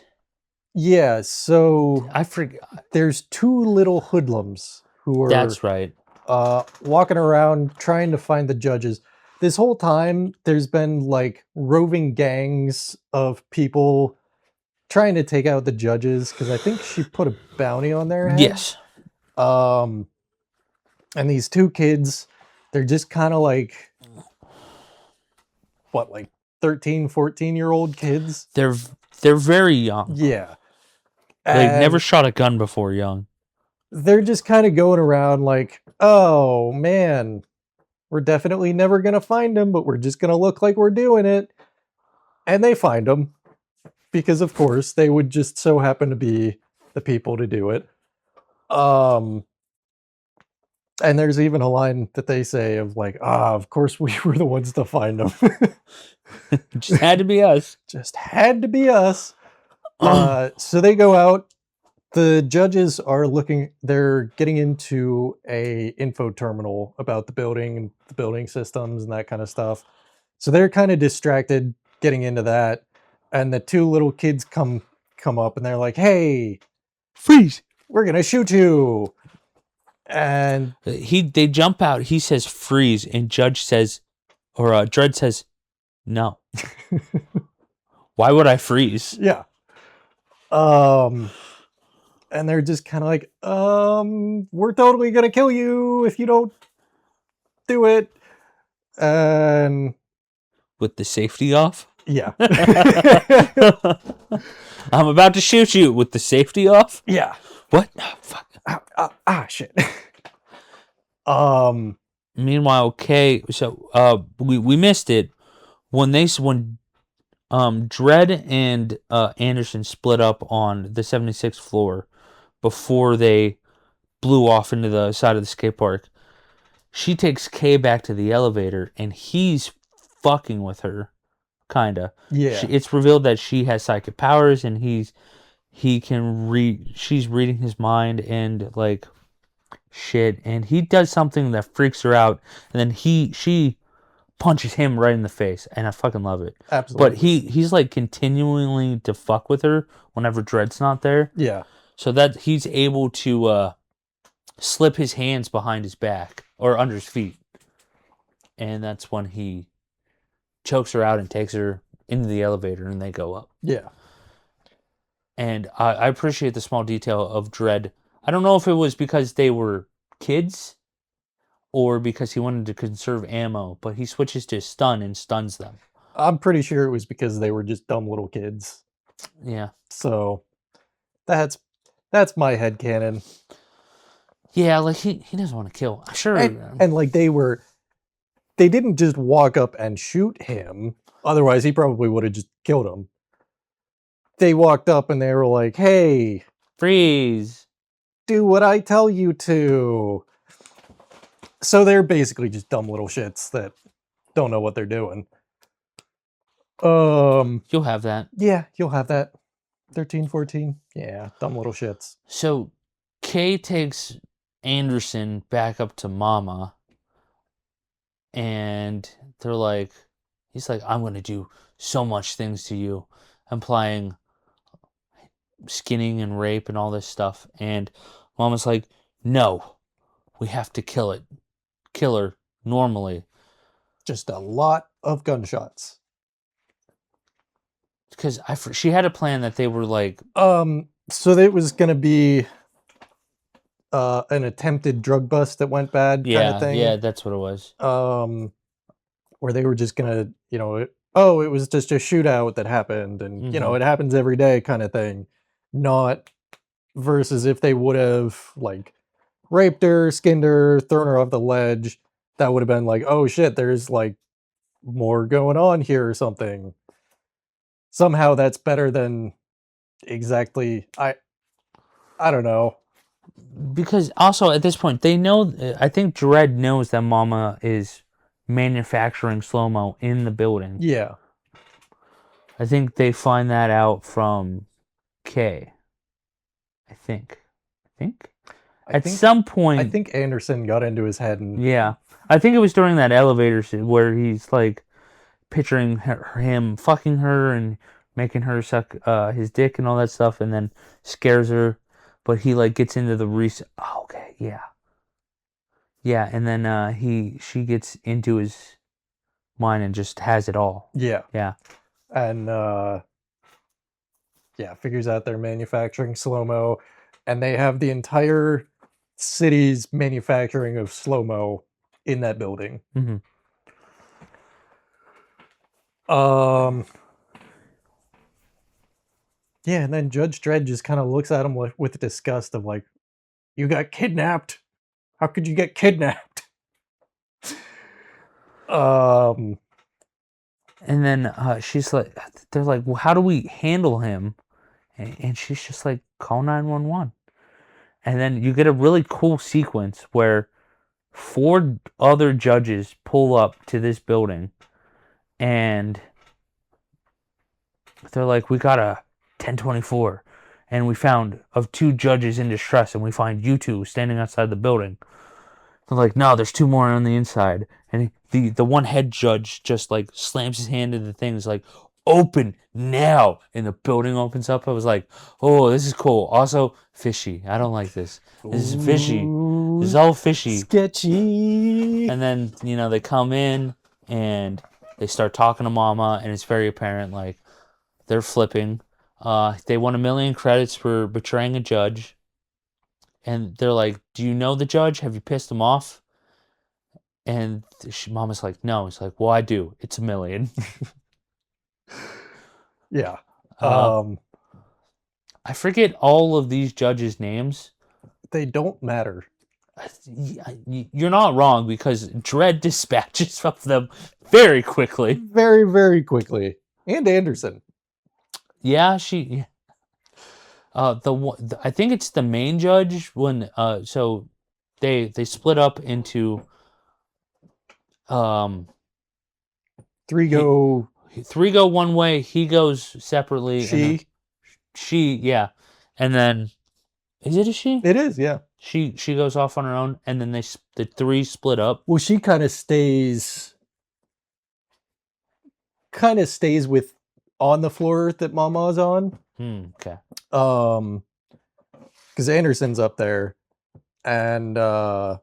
Yeah, so... I forget. There's two little hoodlums who are... That's right. Walking around trying to find the judges. This whole time, there's been, like, roving gangs of people trying to take out the judges, because I think she put a bounty on their head. Yes. And these two kids, they're just kind of like... What, like 13, 14-year-old kids? They're very young. Yeah. They've never shot a gun before young. They're just kind of going around like, oh, man, we're definitely never going to find him, but we're just going to look like we're doing it. And they find him. Because, of course, they would just so happen to be the people to do it. And there's even a line that they say of like, of course we were the ones to find them. Just had to be us. Just had to be us. So they go out. The judges are they're getting into a info terminal about the building and the building systems and that kind of stuff. So they're kind of distracted getting into that. And the two little kids come up and they're like, hey, freeze. We're going to shoot you. And they jump out. He says freeze, and Dredd says no. Why would I freeze? Yeah. And they're just kind of like, we're totally gonna kill you if you don't do it. And With the safety off? yeah. I'm about to shoot you with the safety off? Yeah. What? Oh, fuck. Shit. Meanwhile, Kay, so we missed it when Dredd and Anderson split up on the 76th floor before they blew off into the side of the skate park. She takes Kay back to the elevator and he's fucking with her, kinda. Yeah. It's revealed that she has psychic powers and he can read. She's reading his mind and like shit, and he does something that freaks her out, and then she punches him right in the face, and I fucking love it. Absolutely. But he's like continuing to fuck with her whenever Dredd's not there. Yeah. So that he's able to slip his hands behind his back or under his feet, and that's when he chokes her out and takes her into the elevator, and they go up. Yeah. And I appreciate the small detail of Dredd. I don't know if it was because they were kids or because he wanted to conserve ammo, but he switches to stun and stuns them. I'm pretty sure it was because they were just dumb little kids. Yeah. So that's my headcanon. Yeah, like he doesn't want to kill. Sure. And like they didn't just walk up and shoot him. Otherwise he probably would have just killed him. They walked up and they were like, "Hey, freeze. Do what I tell you to." So they're basically just dumb little shits that don't know what they're doing. You'll have that. Yeah, you'll have that. 13, 14. Yeah, dumb little shits. So Kay takes Anderson back up to Mama, and they're like, he's like, "I'm gonna do so much things to you," implying skinning and rape and all this stuff. And Mama's like, "No, we have to kill her normally." Just a lot of gunshots. Because she had a plan that they were like, so it was gonna be an attempted drug bust that went bad kind of thing. Yeah, that's what it was. Where they were just gonna, it was just a shootout that happened, and it happens every day kind of thing. Not versus if they would have like raped her, skinned her, thrown her off the ledge, that would have been like, oh shit, there's like more going on here or something. Somehow that's better than exactly I don't know. Because also at this point they know, I think Dredd knows that Mama is manufacturing slow-mo in the building. Yeah. I think they find that out from Kay. I think at some point. I think Anderson got into his head and yeah. I think it was during that elevator scene where he's like picturing him fucking her and making her suck his dick and all that stuff, and then scares her. But he like gets into the Oh, okay, yeah, and then she gets into his mind and just has it all. Yeah. And figures out they're manufacturing slow-mo, and they have the entire city's manufacturing of slow-mo in that building. Mm-hmm. Yeah, and then Judge Dredd just kind of looks at him with disgust of like, "You got kidnapped. How could you get kidnapped?" And then she's like, they're like, "Well, how do we handle him?" And she's just like, "Call 911." And then you get a really cool sequence where 4 other judges pull up to this building, and they're like, "We got a 1024, and we found of 2 judges in distress, and we find you 2 standing outside the building." They're like, "No, there's 2 more on the inside." And the one head judge just like slams his hand into the thing. It's like, "Open now!" And the building opens up. I was like, "Oh, this is cool." Also, fishy. I don't like this. This is fishy. This is all fishy. Sketchy. And then, they come in and they start talking to Mama, and it's very apparent, like, They're flipping. They won 1,000,000 credits for betraying a judge. And they're like, "Do you know the judge? Have you pissed him off?" And Mama's like, "No." It's like, "Well, I do. It's 1,000,000." Yeah. I forget all of these judges' names. They don't matter. You're not wrong, because Dredd dispatches of them very quickly. Very, very quickly. And Anderson. Yeah, I think it's the main judge when so they split up into three go one way, he goes separately, and she yeah, and then is it a she? It is, yeah. She goes off on her own, and then the three split up. Well, she kind of stays with on the floor that Mama's on. Okay. Because Anderson's up there, and the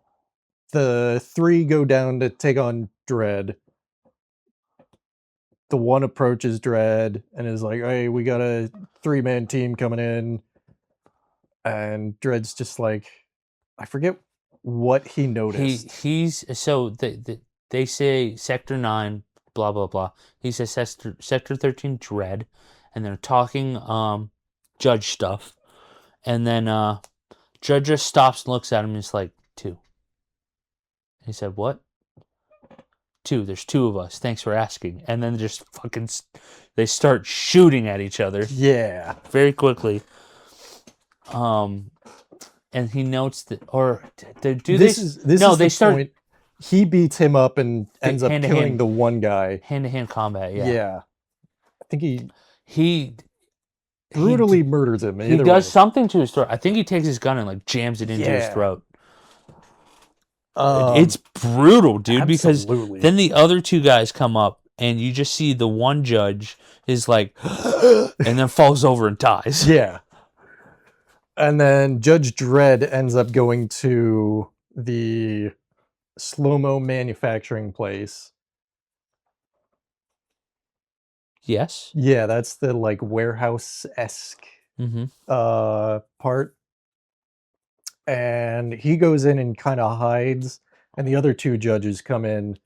three go down to take on Dredd. The one approaches Dredd and is like, "Hey, we got a 3-man team coming in," and Dredd's just like, I forget what he noticed. He's so they say Sector 9, blah blah blah. He says Sector 13 Dredd, and they're talking judge stuff, and then Judge just stops and looks at him and is like, 2. He said, "What?" 2. There's 2 of us. Thanks for asking. And then just fucking they start shooting at each other. Yeah, very quickly. And he notes that, or they start. Point. He beats him up and ends up killing the one guy. Hand-to-hand combat. Yeah. Yeah. I think he brutally murders him. He does something to his throat. I think he takes his gun and like jams it into his throat. It's brutal, dude. Absolutely. Because then the other 2 guys come up, and you just see the one judge is like, and then falls over and dies. Yeah. And then Judge Dredd ends up going to the slow-mo manufacturing place. Yes. Yeah, that's the like warehouse-esque part. And he goes in and kind of hides, and the other 2 judges come in.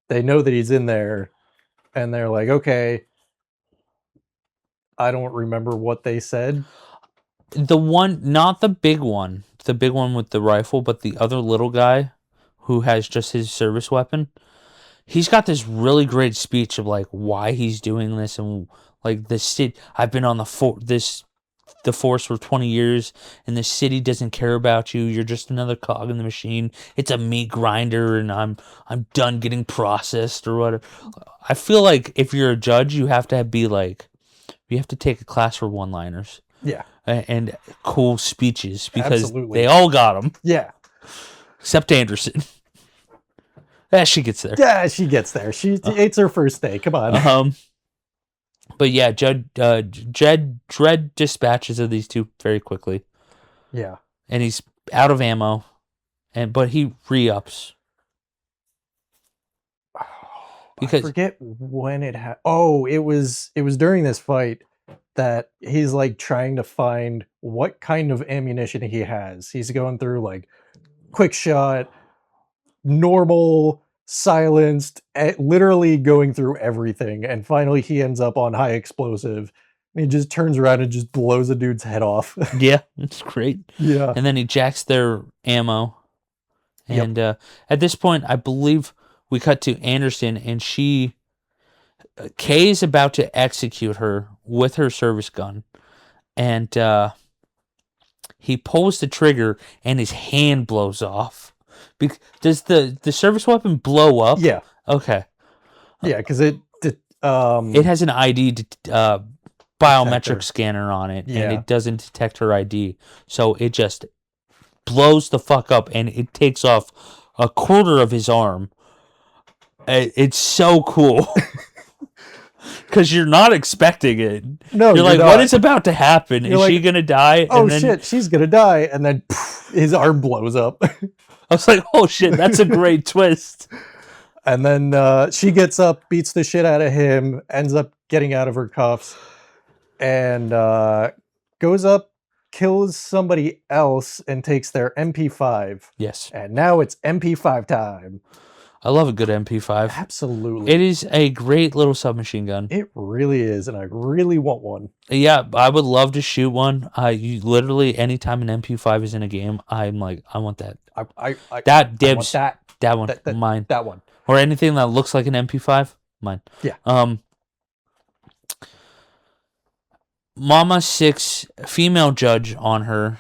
They know that he's in there, and they're like, "Okay." I don't remember what they said. The one, not the big one with the rifle, but the other little guy who has just his service weapon. He's got this really great speech of like why he's doing this, and like the city. I've been on the force for 20 years, and the city doesn't care about you. You're just another cog in the machine. It's a meat grinder, and I'm done getting processed or whatever. I feel like if you're a judge, you have to take a class for one-liners. Yeah. And cool speeches, because they all got them. Yeah. Except Anderson. She gets there. Yeah, she gets there. It's her first day. Come on. But yeah, Dredd dispatches of these 2 very quickly. Yeah. And he's out of ammo, but he re-ups. Because I forget when it happened. Oh, it was during this fight that he's like trying to find what kind of ammunition he has. He's going through like quick shot, normal, silenced, literally going through everything, and finally he ends up on high explosive. And he just turns around and just blows a dude's head off. Yeah, it's great. Yeah. And then he jacks their ammo. And at this point, I believe we cut to Anderson, and Kay is about to execute her with her service gun, and he pulls the trigger, and his hand blows off. Does the service weapon blow up? Yeah. Okay. Yeah, because it has an ID biometric scanner on it, and it doesn't detect her ID, so it just blows the fuck up, and it takes off a quarter of his arm. It's so cool. Because you're not expecting it. No, you're like, what is about to happen? Is she going to die? Oh, shit, she's going to die. And then his arm blows up. I was like, oh, shit, that's a great twist. And then she gets up, beats the shit out of him, ends up getting out of her cuffs. and goes up, kills somebody else, and takes their MP5. Yes. And now it's MP5 time. I love a good MP5. Absolutely. It is a great little submachine gun. It really is, and I really want one. Yeah, I would love to shoot one. You literally, anytime an MP5 is in a game, I'm like, I want that. That dibs. I want that one, mine. That one. Or anything that looks like an MP5, mine. Yeah. Mama 6, female judge on her,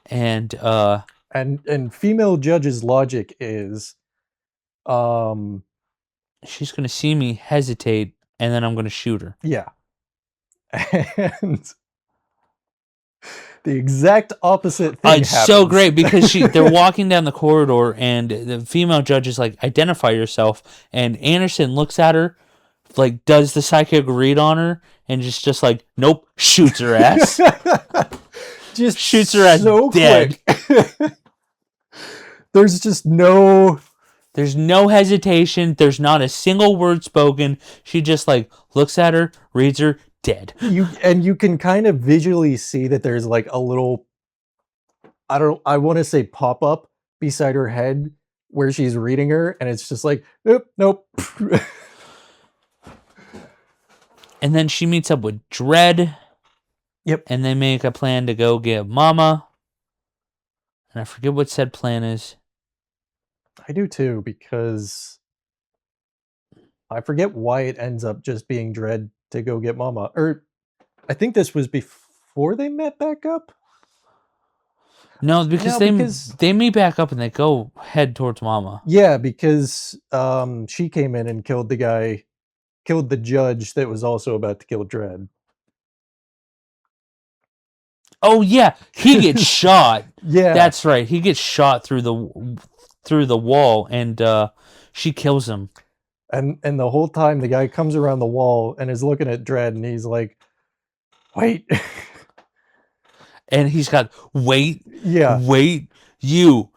and female judge's logic is, she's gonna see me hesitate, and then I'm gonna shoot her. Yeah. And the exact opposite thing It's happens. so great because they're walking down the corridor, and the female judge is like, identify yourself, and Anderson looks at her, like does the psychic read on her, and just like, nope, shoots her ass. Just shoots her ass so dead. Quick. There's just no... There's no hesitation. There's not a single word spoken. She just like looks at her, reads her, dead. You can kind of visually see that there's like a little, I want to say pop up beside her head where she's reading her, and it's just like, nope. And then she meets up with Dredd. Yep. And they make a plan to go get Mama. And I forget what said plan is. I do too, because I forget why it ends up just being Dredd to go get Mama. Or I think this was before they met back up. No, because they meet back up and they go head towards Mama. Yeah, because she came in and killed the judge that was also about to kill Dredd. Oh yeah, he gets shot. Yeah, that's right. He gets shot through the wall, and she kills him. And the whole time the guy comes around the wall and is looking at Dredd, and he's like, "Wait." And he's got, wait, you,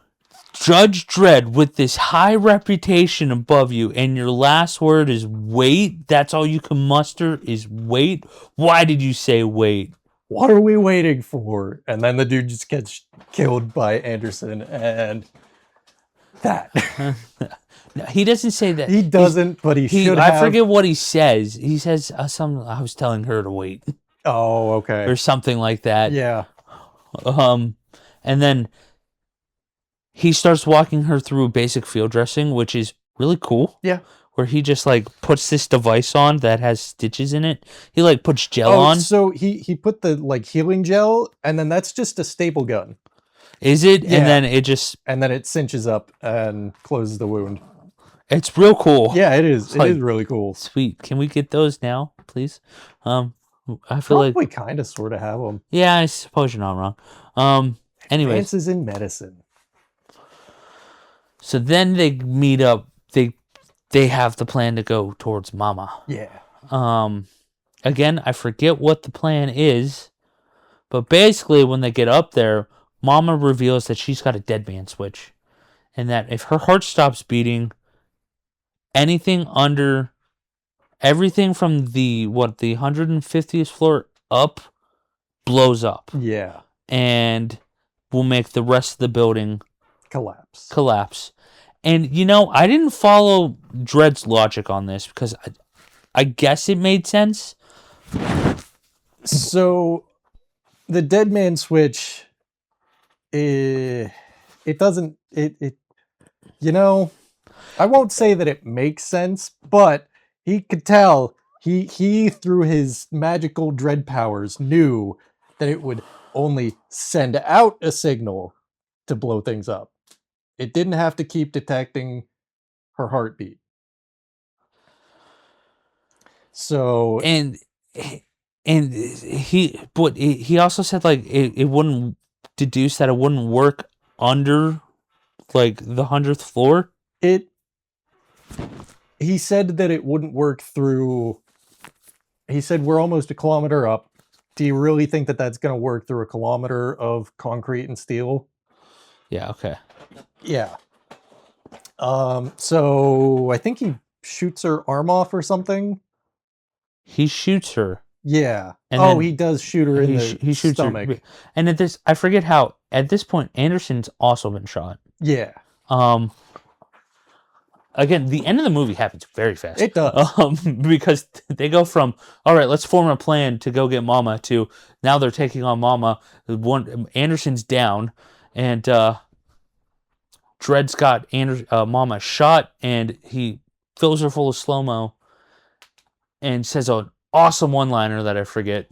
Judge Dredd, with this high reputation above you, and your last word is wait? That's all you can muster is wait? Why did you say wait? What are we waiting for? And then the dude just gets killed by Anderson, and that. No, he doesn't say that. He doesn't, but he should have. I forget what he says. He says something, I was telling her to wait. Oh, okay. Or something like that. Yeah. And then he starts walking her through basic field dressing, which is really cool. Yeah. Where he just like puts this device on that has stitches in it. He like puts gel on. So he put the like healing gel, and then that's just a staple gun. Is it? Yeah. And then it cinches up and closes the wound. It's real cool. Yeah, it is. It is really cool. Sweet. Can we get those now, please? I feel Probably like kind of sort of have them. Yeah, I suppose you're not wrong. Anyways, Advances in medicine. So then they meet up. They have the plan to go towards Mama. Yeah. Again, I forget what the plan is, but basically when they get up there, Mama reveals that she's got a dead man switch, and that if her heart stops beating, everything from the 150th floor up blows up. Yeah. And will make the rest of the building collapse. And I didn't follow Dredd's logic on this because I guess it made sense. So the dead man switch, it doesn't, I won't say that it makes sense, but he could tell, he through his magical Dredd powers knew that it would only send out a signal to blow things up. It didn't have to keep detecting her heartbeat. So he also said like it wouldn't deduce that it wouldn't work under like the 100th floor. He said that it wouldn't work through. He said we're almost a kilometer up. Do you really think that that's going to work through a kilometer of concrete and steel? Yeah. Okay. Yeah. So I think he shoots her arm off or something. He shoots her. Yeah. And Oh, then he does shoot her in the he shoots stomach. her. And at this, I forget how. At this point, Anderson's also been shot. Yeah. Again, the end of the movie happens very fast. It does. Because they go from, all right, let's form a plan to go get Mama, to now they're taking on Mama. Anderson's down, and Dredd's got Mama shot, and he fills her full of slow-mo and says an awesome one-liner that I forget,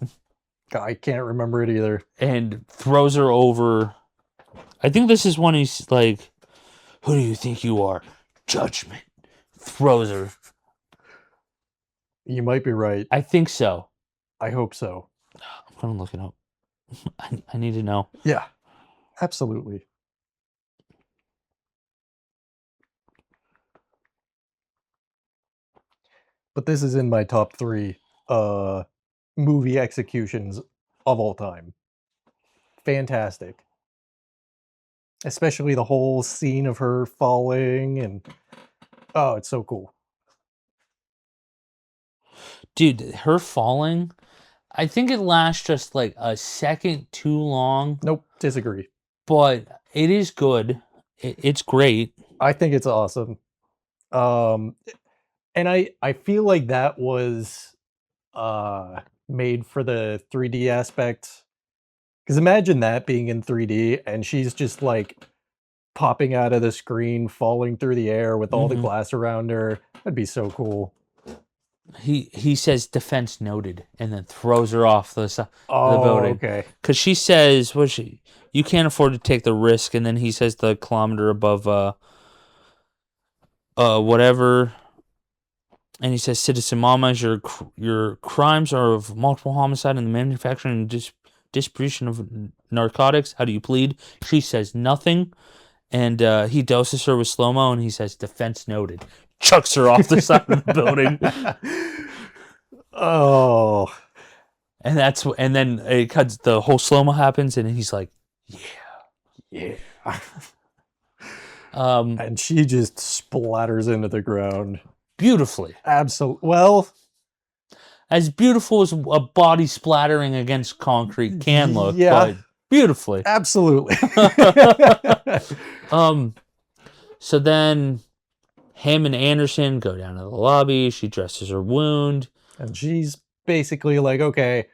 I can't remember it either. and throws her over. I think this is when he's like, who do you think you are? Judgment. Throws her. You might be right. I think so. I hope so. I'm going to look it up. I need to know. Yeah. Absolutely. But this is in my top 3 movie executions of all time. Fantastic. Especially the whole scene of her falling, and oh, it's so cool. Dude, her falling, I think it lasts just like a second too long, Nope, disagree. but it is good. It's great. I think it's awesome. And I feel like that was made for the 3D aspect. Because imagine that being in 3D and she's just like popping out of the screen, falling through the air with all the glass around her. That'd be so cool. He says defense noted, and then throws her off the building. Okay. Because she says, you can't afford to take the risk, and then he says the kilometer above whatever. And he says, Citizen Mama, your crimes are of multiple homicide and the manufacturing and distribution of narcotics. How do you plead? She says nothing. And he doses her with slow-mo, and he says, defense noted. Chucks her off the side of the building. Oh. And then it cuts, the whole slow-mo happens, and he's like, yeah. And she just splatters into the ground. Beautifully. Absolutely. Well, as beautiful as a body splattering against concrete can look, but beautifully. Absolutely. So then him and Anderson go down to the lobby. She dresses her wound. And she's basically like, okay,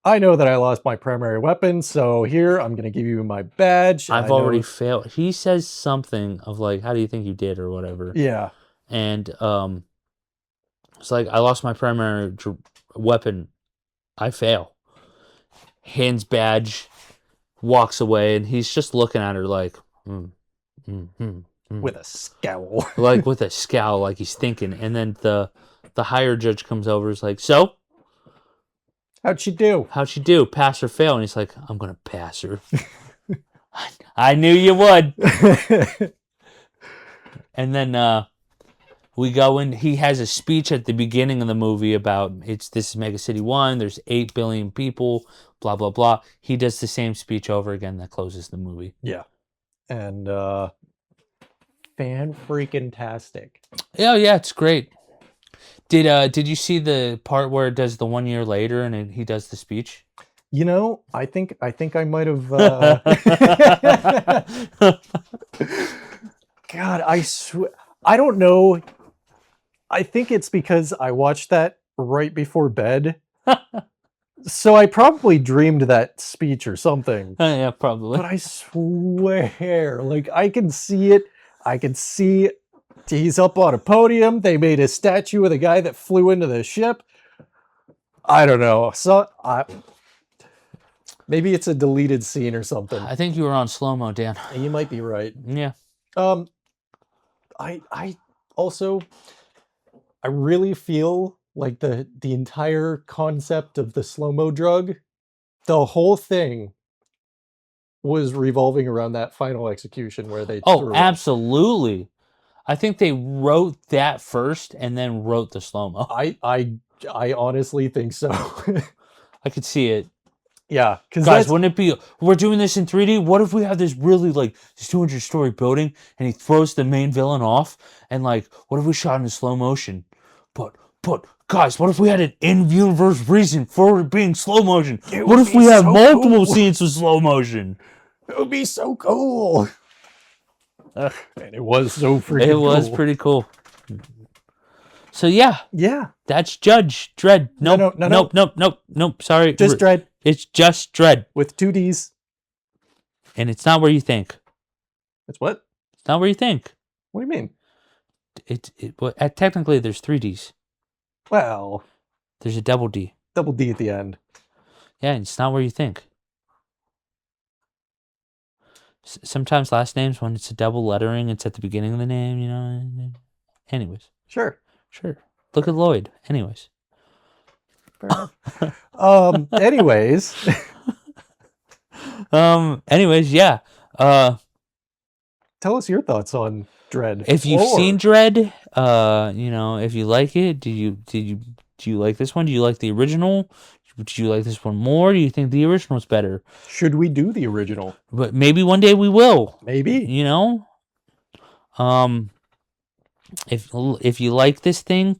I know that I lost my primary weapon, so here, I'm going to give you my badge. I've already failed. He says something of like, how do you think you did, or whatever. Yeah. And it's like, I lost my primary weapon. I fail. Hands badge, walks away, and he's just looking at her like, with a scowl. Like with a scowl, like he's thinking. And then the higher judge comes over, is like, so? How'd she do? Pass or fail? And he's like, I'm going to pass her. I knew you would. And then we go in. He has a speech at the beginning of the movie about this is Mega City 1. There's 8 billion people, blah, blah, blah. He does the same speech over again that closes the movie. Yeah. And fan-freaking-tastic. Yeah, it's great. Did you see the part where it does the 1 year later and he does the speech? You know, I think I might have. God, I swear, I don't know. I think it's because I watched that right before bed, so I probably dreamed that speech or something. Yeah, probably. But I swear, like I can see it. I can see he's up on a podium. They made a statue of the guy that flew into the ship. I don't know. So maybe it's a deleted scene or something. I think you were on slow-mo, Dan. You might be right. Yeah. I also, I really feel like the entire concept of the slow-mo drug, the whole thing was revolving around that final execution where they threw it. Absolutely. I think they wrote that first and then wrote the slow-mo. I honestly think so. I could see it. Yeah, guys, wouldn't it be? We're doing this in 3D. What if we have this really like this 200-story building and he throws the main villain off? And like, what if we shot in slow motion? But Guys, what if we had an in-universe reason for it being slow motion? It What would if be we have so multiple cool. scenes with slow motion? It would be so cool. And it was so freaking It was cool. pretty cool. So yeah, that's Judge Dredd. Nope, nope. Sorry, Just Dredd. It's just Dredd with 2 Ds. And it's not where you think. It's what? It's not where you think. What do you mean? Technically, there's 3 Ds. Well, there's a double D. Double D at the end. Yeah, and it's not where you think. Sometimes last names, when it's a double lettering, it's at the beginning of the name, you know. Anyways. Sure. Look at Lloyd. Anyways. Anyways. Anyways, yeah. Tell us your thoughts on Dredd. If you've seen Dredd, you know, if you like it, do you like this one? Do you like the original? Do you like this one more? Do you think the original's better? Should we do the original? But maybe one day we will. Maybe. You know? If you like this thing,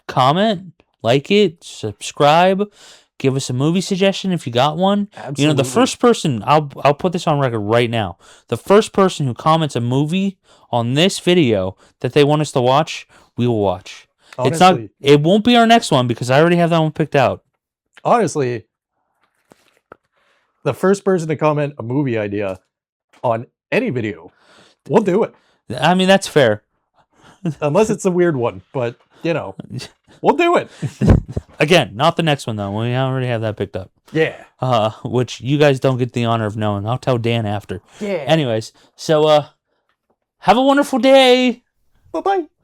comment, like it, subscribe, give us a movie suggestion if you got one. Absolutely. You know, the first person, I'll put this on record right now. The first person who comments a movie on this video that they want us to watch, we will watch. Honestly, it won't be our next one because I already have that one picked out. Honestly, the first person to comment a movie idea on any video, we'll do it. I mean, that's fair. Unless it's a weird one, but, you know, we'll do it. Again, not the next one, though. We already have that picked up. Yeah. Which you guys don't get the honor of knowing. I'll tell Dan after. Yeah. Anyways, so, have a wonderful day. Bye-bye.